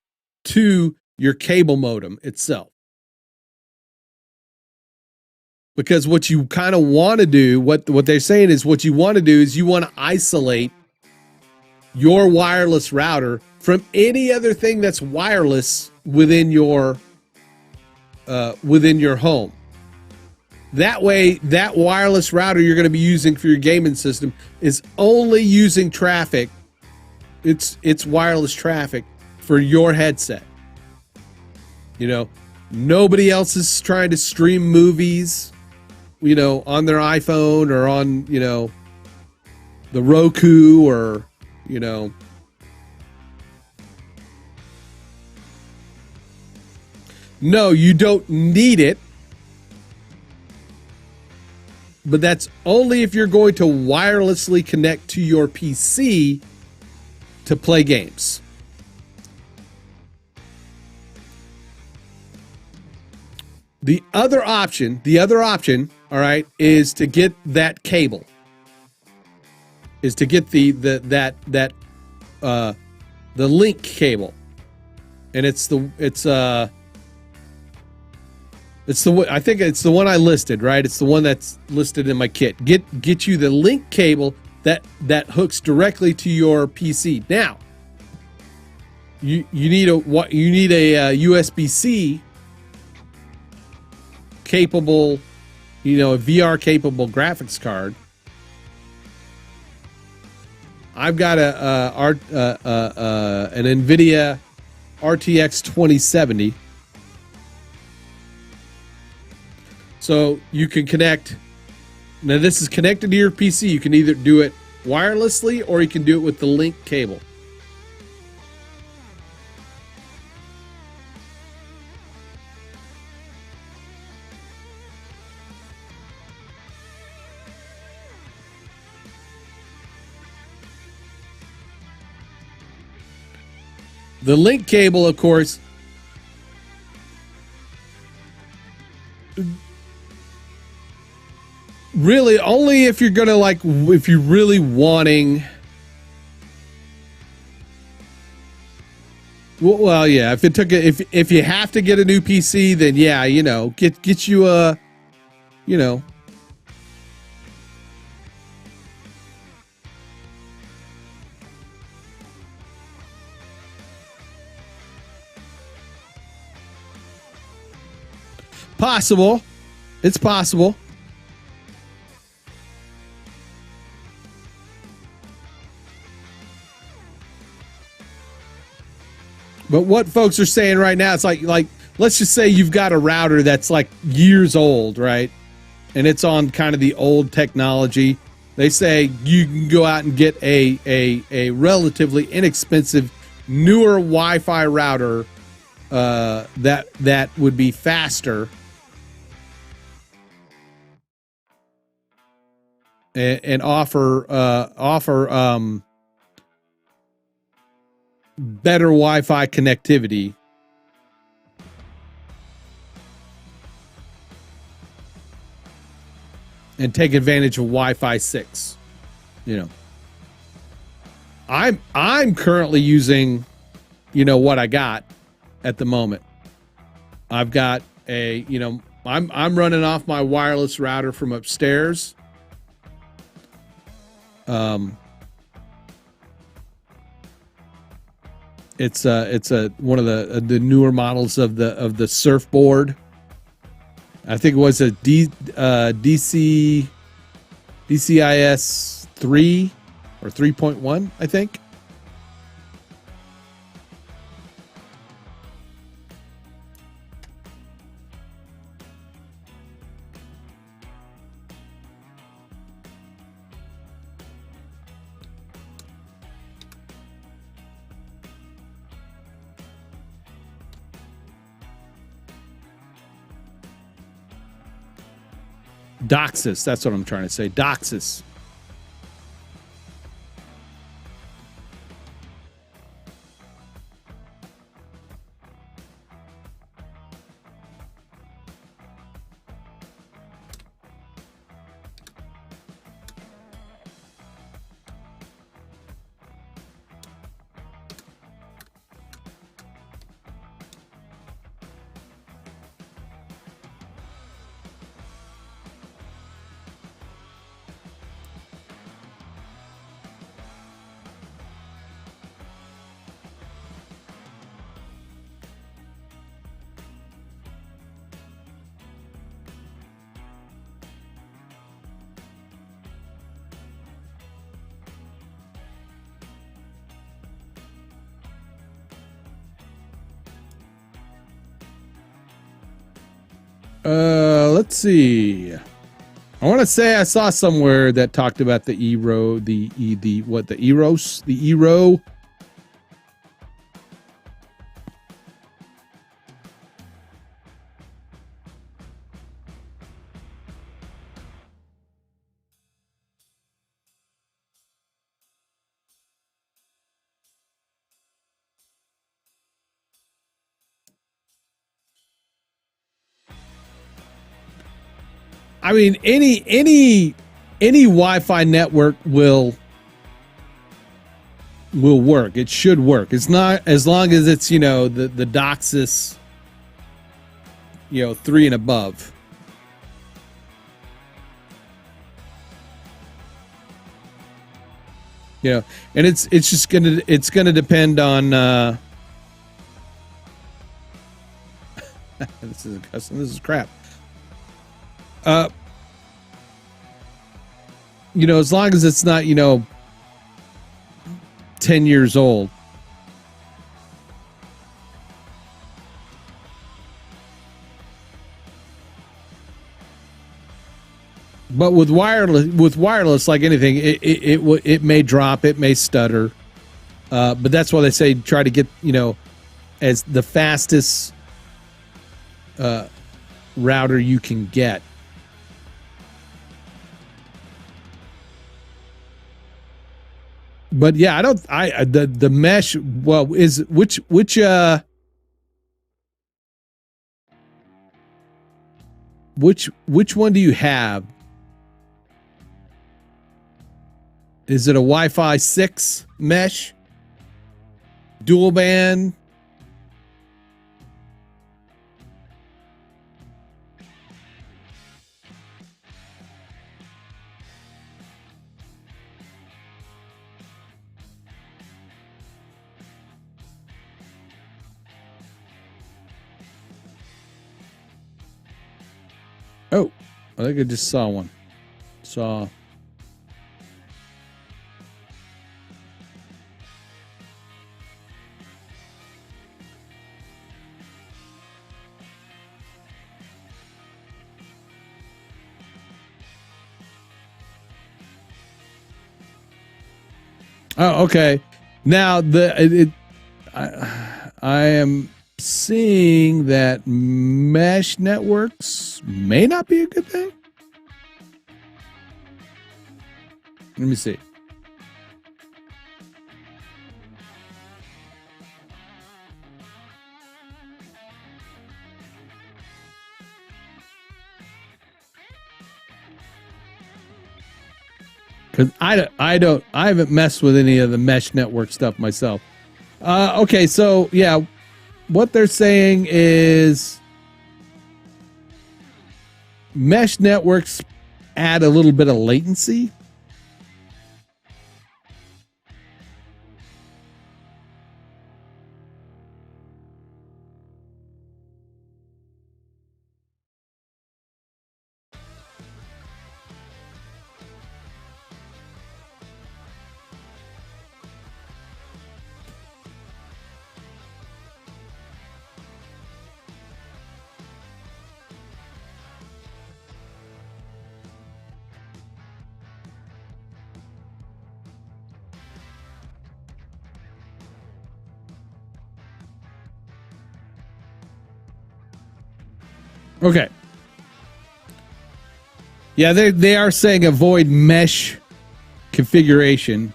to your cable modem itself. Because what you kind of want to do, what they're saying is what you want to do is you want to isolate your wireless router from any other thing that's wireless within your home. That way, that wireless router you're going to be using for your gaming system is only using traffic. It's wireless traffic for your headset. You know, nobody else is trying to stream movies, you know, on their iPhone or on, you know, the Roku or, you know. No, you don't need it. But that's only if you're going to wirelessly connect to your PC to play games. The other option, all right, is to get that cable. Is to get the link cable. And I think it's the one I listed, right? It's the one that's listed in my kit. Get you the link cable that hooks directly to your PC. Now, you need a USB-C capable, you know, a VR capable graphics card. I've got an NVIDIA RTX 2070. So you can connect. Now this is connected to your PC. You can either do it wirelessly or you can do it with the link cable. The link cable, of course, really only if you're gonna if you're really wanting. Well, yeah. If you have to get a new PC, then yeah, you know, get you a, you know. Possible. It's possible. But what folks are saying right now, it's like let's just say you've got a router that's like years old, right? And it's on kind of the old technology. They say you can go out and get a relatively inexpensive, newer Wi-Fi router that would be faster and offer better Wi-Fi connectivity. And take advantage of Wi-Fi 6. You know. I'm currently using, you know, what I got at the moment. I've got a, you know, I'm running off my wireless router from upstairs. It's one of the newer models of the Surfboard. I think it was a DCIS 3 or 3.1, I think. Doxus, that's what I'm trying to say. Doxus. Let's see. I want to say I saw somewhere that talked about the Eero, the Eros, the Eero. I mean, any Wi-Fi network will work. It should work. It's not, as long as it's, the DOCSIS, 3 and above. And it's just gonna depend on this is custom. This is crap. As long as it's not, 10 years old. But with wireless, like anything, it may drop, it may stutter. But that's why they say try to get, as the fastest router you can get. But yeah, the mesh, well, is which one do you have? Is it a Wi-Fi 6 mesh? Dual band? Oh, I think I just saw one. Oh, okay. Now I am seeing that mesh networks may not be a good thing. Let me see. Because I haven't messed with any of the mesh network stuff myself. Okay, so yeah, what they're saying is mesh networks add a little bit of latency. Okay. Yeah, they are saying avoid mesh configuration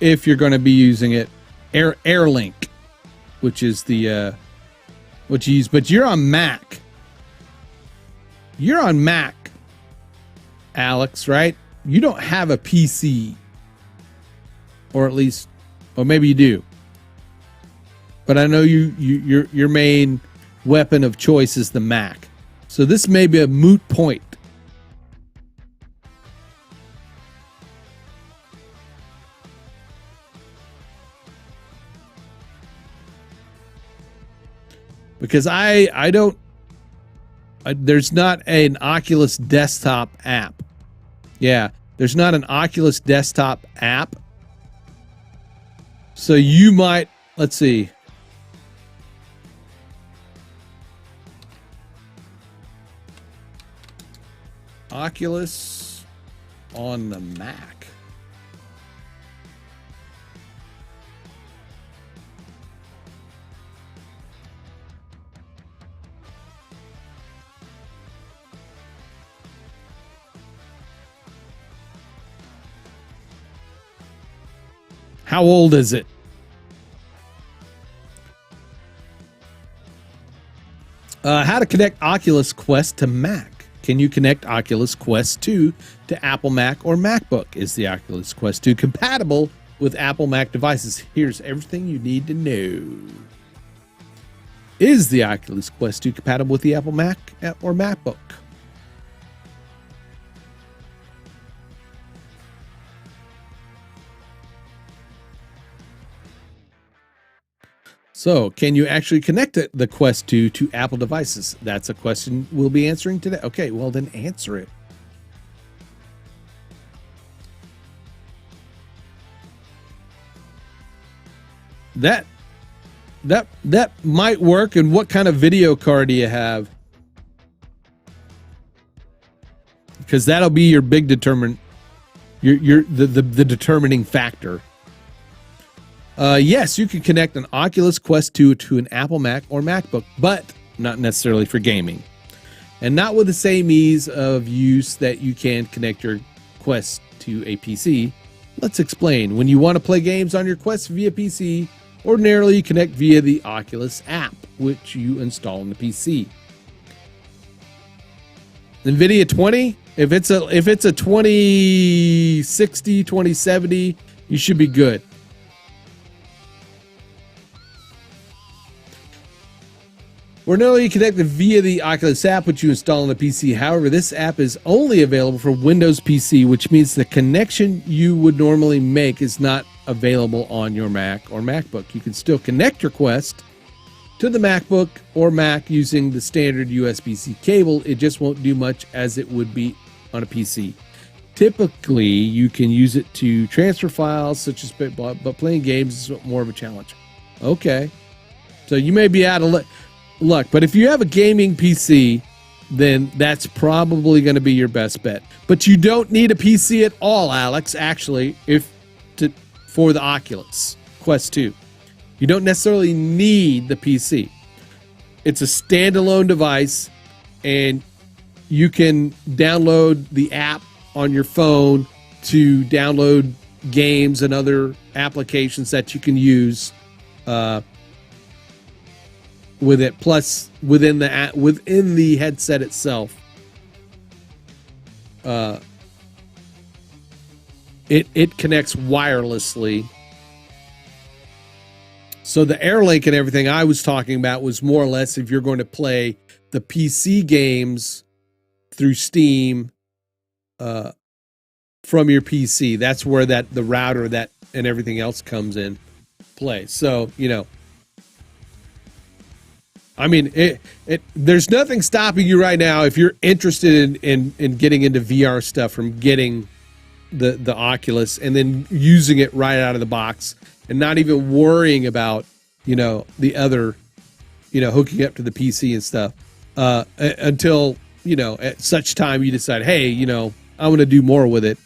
if you're going to be using it. Airlink, which is the what you use, but you're on Mac. You're on Mac, Alex, right? You don't have a PC, or at least, or maybe you do. But I know your main weapon of choice is the Mac. So this may be a moot point. Because there's not an Oculus desktop app. Yeah, there's not an Oculus desktop app. So you might, let's see. Oculus on the Mac. How old is it? How to connect Oculus Quest to Mac. Can you connect Oculus Quest 2 to Apple Mac or MacBook? Is the Oculus Quest 2 compatible with Apple Mac devices? Here's everything you need to know. Is the Oculus Quest 2 compatible with the Apple Mac or MacBook? So, can you actually connect the Quest 2 to Apple devices? That's a question we'll be answering today. Okay, well then answer it. That might work. And what kind of video card do you have? Because that'll be your big the determining factor. Yes, you can connect an Oculus Quest 2 to an Apple Mac or MacBook, but not necessarily for gaming. And not with the same ease of use that you can connect your Quest to a PC. Let's explain. When you want to play games on your Quest via PC, ordinarily you connect via the Oculus app, which you install on the PC. NVIDIA 20, if it's a 2060, 2070, you should be good. Ordinarily connected via the Oculus app, which you install on the PC. However, this app is only available for Windows PC, which means the connection you would normally make is not available on your Mac or MacBook. You can still connect your Quest to the MacBook or Mac using the standard USB-C cable. It just won't do much as it would be on a PC. Typically, you can use it to transfer files, such as, but playing games is more of a challenge. Okay, so you may be out of luck, but if you have a gaming PC, then that's probably going to be your best bet. But you don't need a PC at all, Alex, actually, for the Oculus Quest 2. You don't necessarily need the PC. It's a standalone device, and you can download the app on your phone to download games and other applications that you can use with it. Plus, within the headset itself, it connects wirelessly. So the AirLink and everything I was talking about was more or less if you're going to play the PC games through Steam from your PC. That's where the router and everything else comes in play. So, I mean, there's nothing stopping you right now if you're interested in getting into VR stuff from getting the Oculus and then using it right out of the box and not even worrying about, the other, hooking up to the PC and stuff until, at such time you decide, hey, I want to do more with it.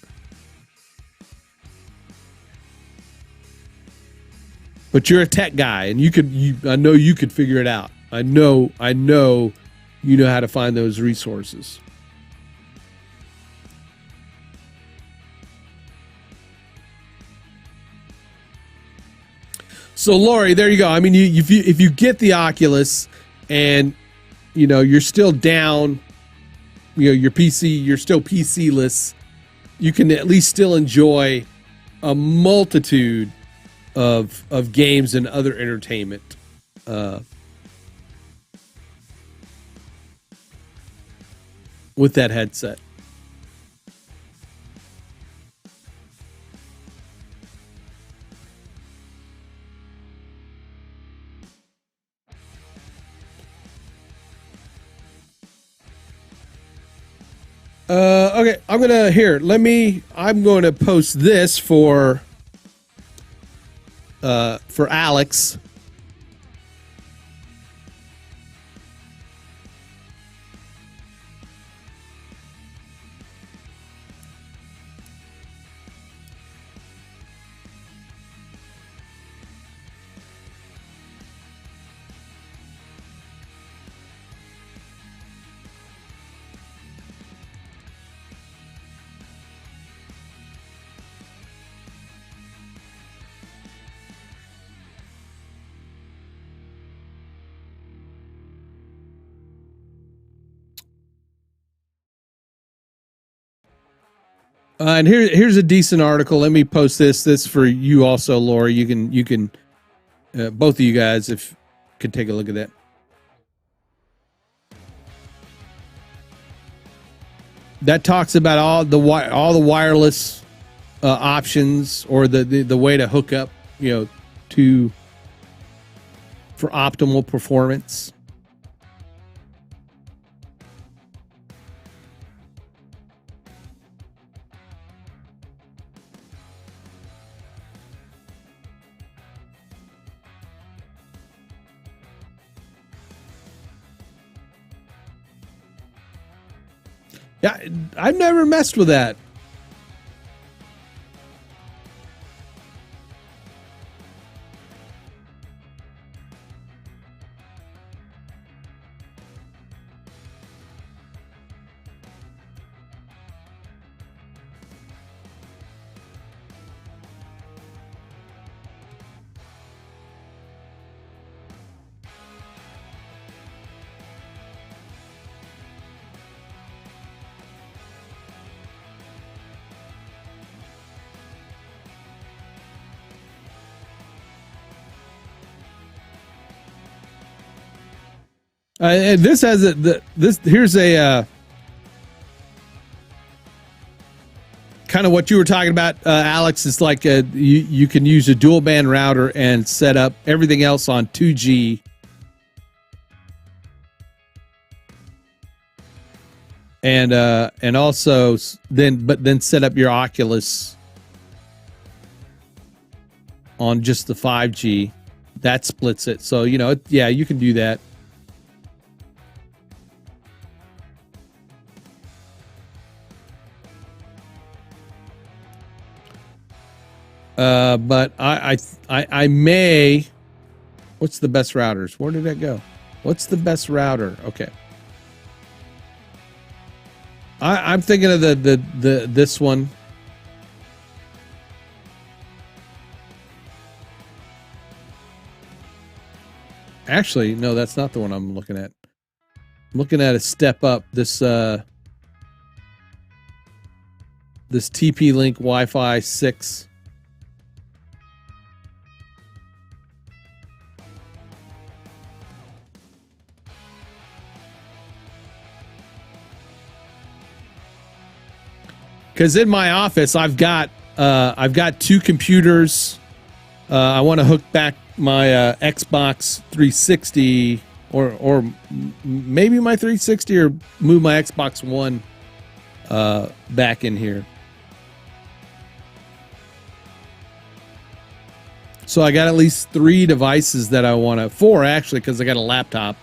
But you're a tech guy and I know you could figure it out. I know you know how to find those resources. So Lori, there you go. I mean, if you get the Oculus and you're still down, your PC, you're still PC-less, you can at least still enjoy a multitude of games and other entertainment. With that headset. Okay, I'm going to post this for Alex. And here's a decent article. Let me post this for you also, Laura. You can both of you guys, if could take a look at that. That talks about all the wireless options, or the way to hook up, for optimal performance. Yeah, I've never messed with that. This has here's a kind of what you were talking about, Alex. It's like you can use a dual band router and set up everything else on 2G, and also then set up your Oculus on just the 5G. That splits it. So yeah, you can do that. But I may. What's the best routers? Where did that go? What's the best router? Okay. I'm thinking of this one. Actually, no, that's not the one I'm looking at. I'm looking at a step up. This TP-Link Wi-Fi 6. Because in my office, I've got two computers. I want to hook back my Xbox 360, or maybe my 360, or move my Xbox One back in here. So I got at least 3 devices that I want to, 4 actually, because I got a laptop.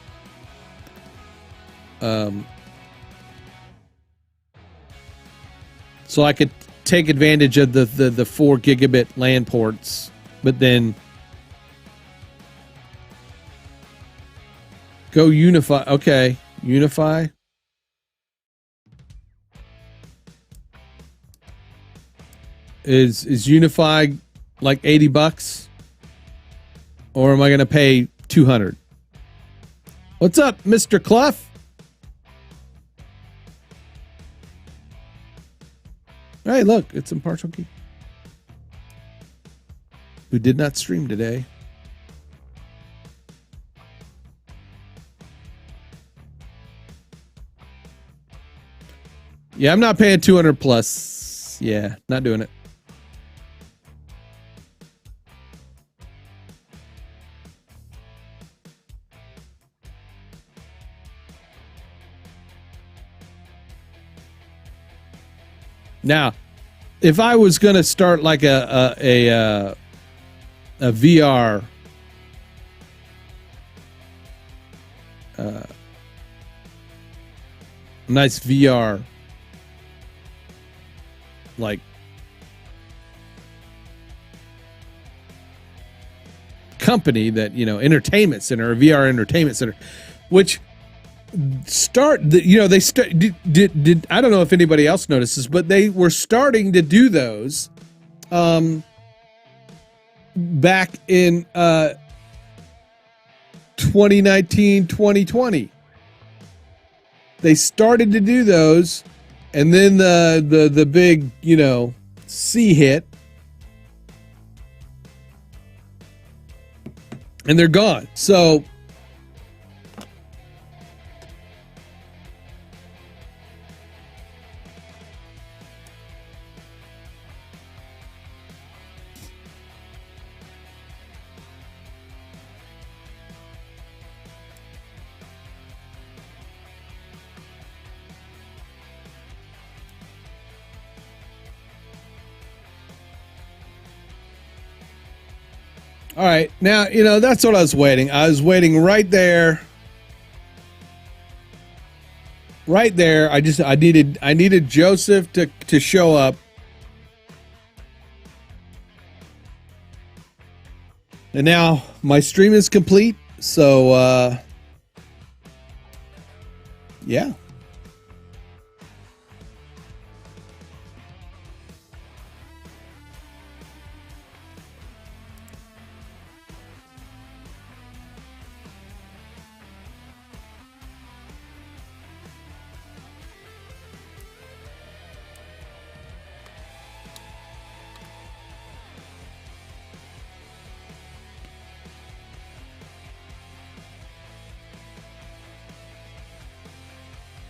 So I could take advantage of the 4 gigabit LAN ports, but then go Unify. Okay, Unify. Is Unify like $80, or am I going to pay $200? What's up, Mr. Clough? Hey, look, it's Impartial Geek, who did not stream today. Yeah, I'm not paying 200 plus. Yeah, not doing it. Now, if I was going to start like a VR nice VR like company that, entertainment center, or VR entertainment center, which they start did I don't know if anybody else notices, but they were starting to do those back in 2019, 2020. They started to do those and then the big, you know, C hit, and they're gone. So all right, now, you know, that's what I was waiting. I was waiting right there. Right there. I needed Joseph to show up. And now my stream is complete. So yeah.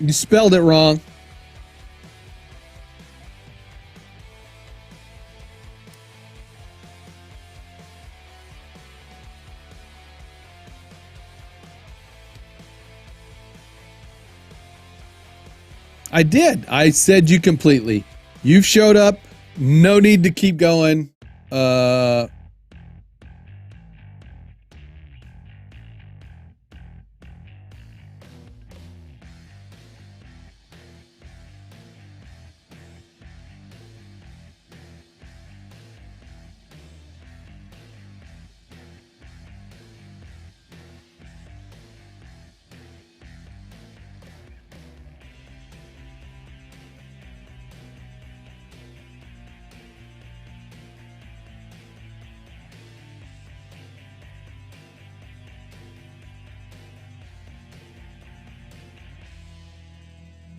You spelled it wrong. I did. I said you completely. You've showed up. No need to keep going.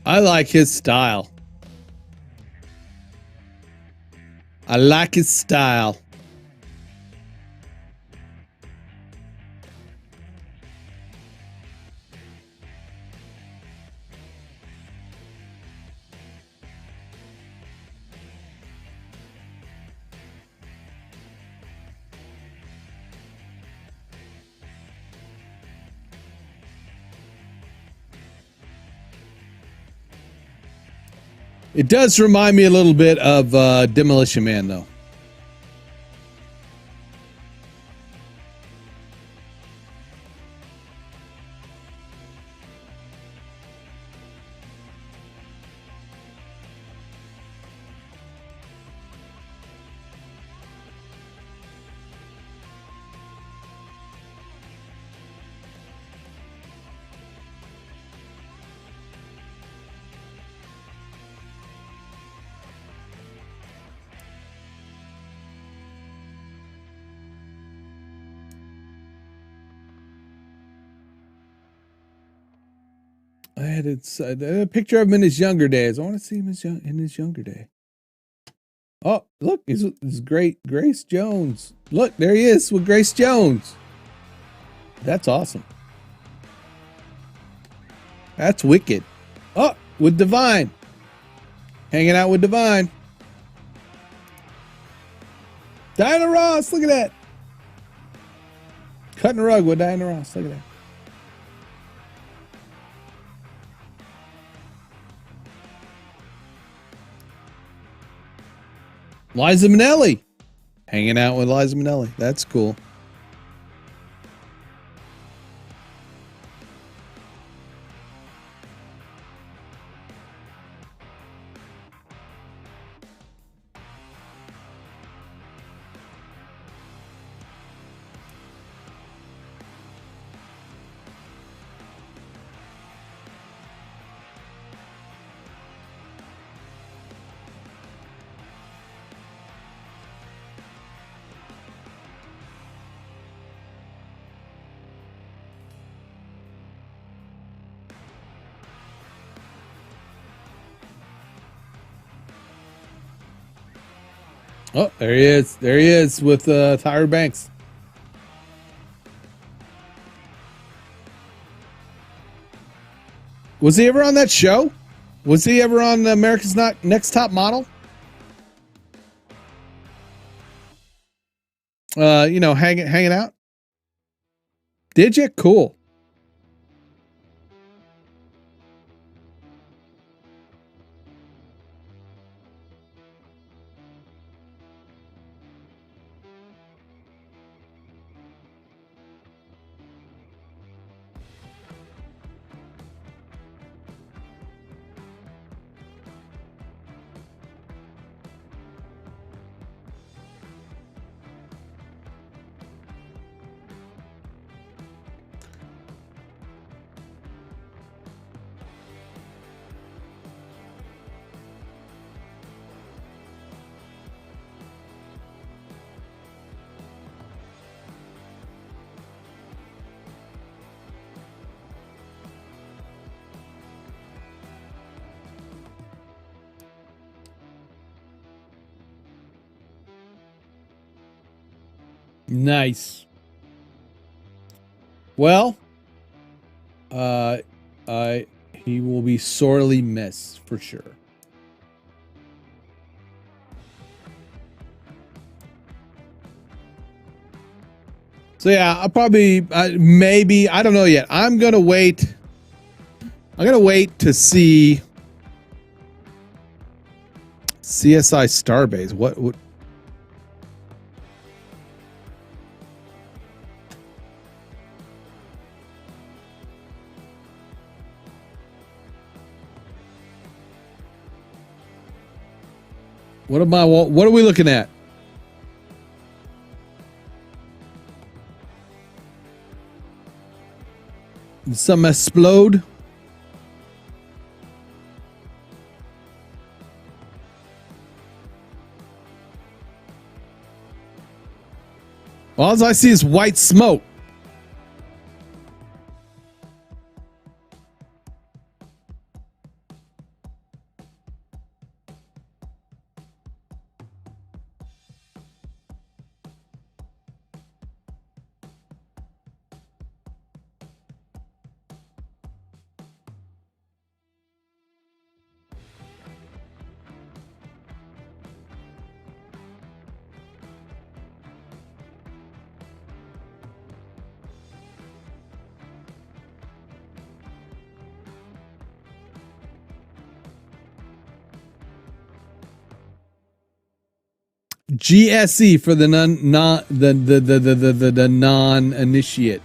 I like his style. I like his style. It does remind me a little bit of Demolition Man, though. I had a picture of him in his younger days. I want to see him in his younger day. Oh, look, it's great Grace Jones. Look, there he is with Grace Jones. That's awesome. That's wicked. Oh, with Divine. Hanging out with Divine. Diana Ross, look at that. Cutting a rug with Diana Ross, look at that. Liza Minnelli. Hanging out with Liza Minnelli. That's cool. Oh, there he is. There he is with Tyra Banks. Was he ever on that show? Was he ever on America's Next Top Model? Hanging out. Did you? Cool. Nice. Well, he will be sorely missed for sure. So yeah, I'll probably maybe, I don't know yet. I'm gonna wait to see CSI Starbase. What what are we looking at? Did something explode? All I see is white smoke. GSE for the non-initiate.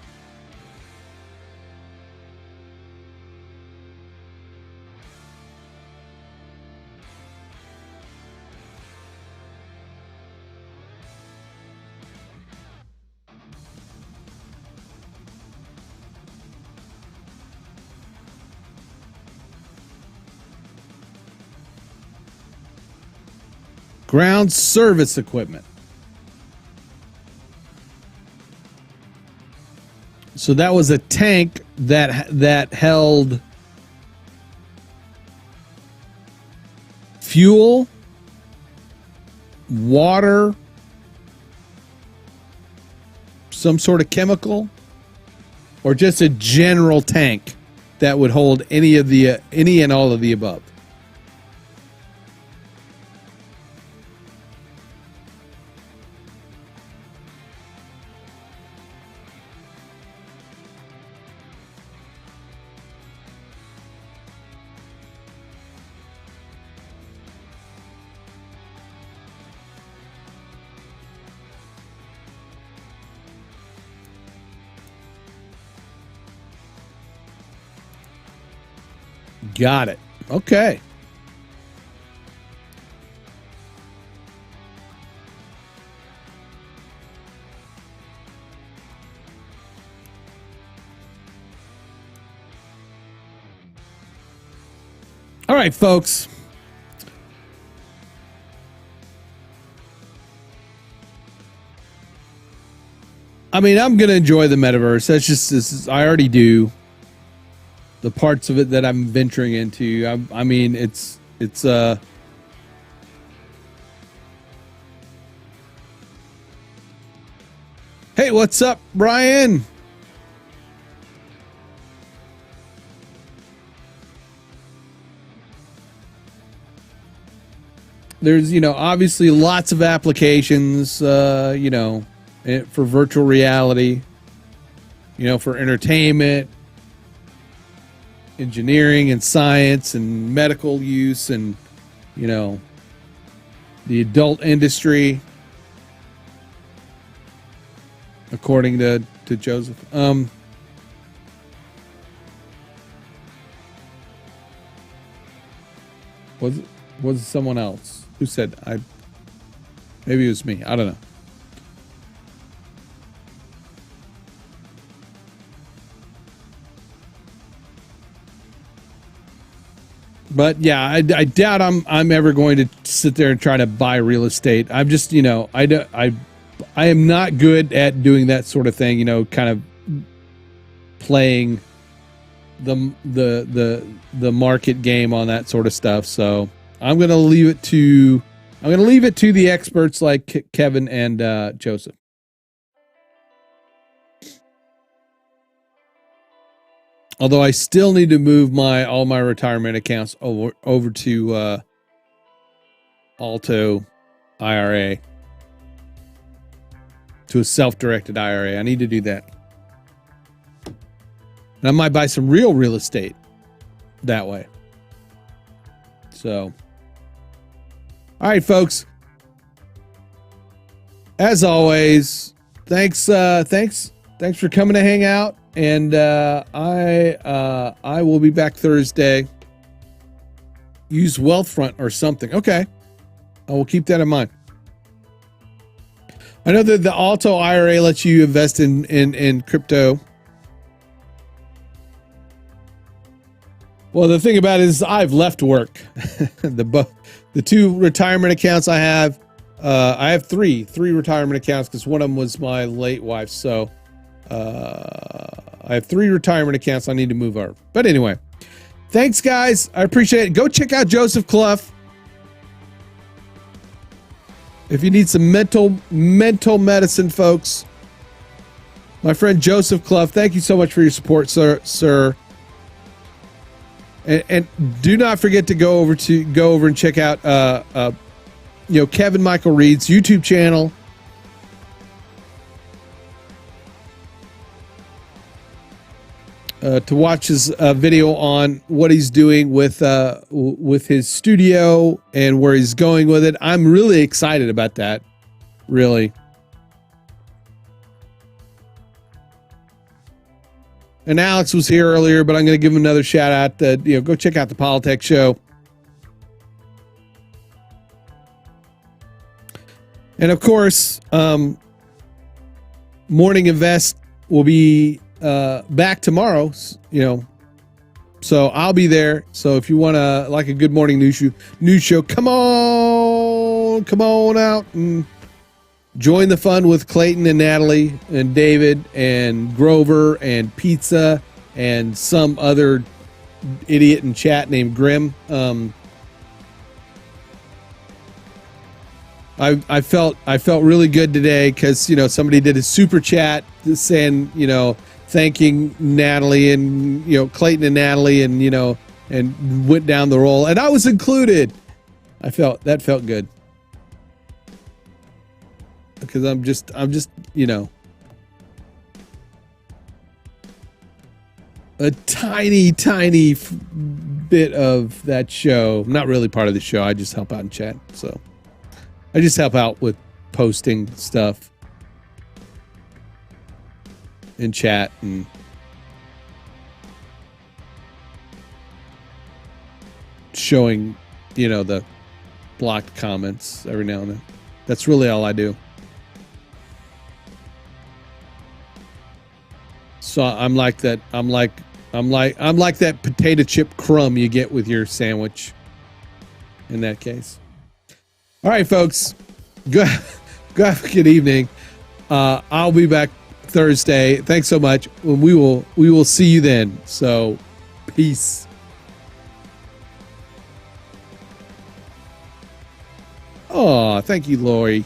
Ground service equipment. So that was a tank that held fuel, water, some sort of chemical, or just a general tank that would hold any and all of the above. Got it. Okay. All right, folks. I mean, I'm going to enjoy the metaverse. I already do. The parts of it that I'm venturing into. I mean, it's Hey, what's up, Brian? There's, obviously lots of applications, for virtual reality, for entertainment, engineering and science and medical use and, the adult industry, according to Joseph. Was it someone else who said maybe it was me. I don't know. But yeah, I doubt I'm ever going to sit there and try to buy real estate. I'm just, I am not good at doing that sort of thing, kind of playing the market game on that sort of stuff. So I'm going to leave it to the experts like Kevin and Joseph. Although I still need to move all my retirement accounts over to Alto IRA, to a self-directed IRA. I need to do that. And I might buy some real estate that way. So, all right, folks. As always, thanks for coming to hang out. And I will be back Thursday. Use Wealthfront or something. Okay. I will keep that in mind. I know that the Alto IRA lets you invest in crypto. Well, the thing about it is I've left work. The two retirement accounts I have three retirement accounts because one of them was my late wife's. So I have 3 retirement accounts I need to move over. But anyway, thanks, guys. I appreciate it. Go check out Joseph Clough. If you need some mental medicine, folks. My friend Joseph Clough, thank you so much for your support, sir. And do not forget to go over and check out Kevin Michael Reed's YouTube channel. To watch his video on what he's doing with his studio and where he's going with it. I'm really excited about that. Really. And Alex was here earlier, but I'm going to give him another shout out. Go check out the Politics Show. And of course, Morning Invest will be back tomorrow, so I'll be there. So if you want a good morning news show, come on out and join the fun with Clayton and Natalie and David and Grover and Pizza and some other idiot in chat named Grim. I felt really good today because somebody did a super chat saying thanking Natalie and Clayton and Natalie and went down the roll, and I was included. That felt good because I'm just a tiny bit of that show. I'm not really part of the show. I just help out in chat. So I just help out with posting stuff in chat and showing, the blocked comments every now and then. That's really all I do. So I'm like that potato chip crumb you get with your sandwich in that case. All right, folks. Go have a good evening. I'll be back Thursday. Thanks so much. We will see you then. So, peace. Oh, thank you, Lori.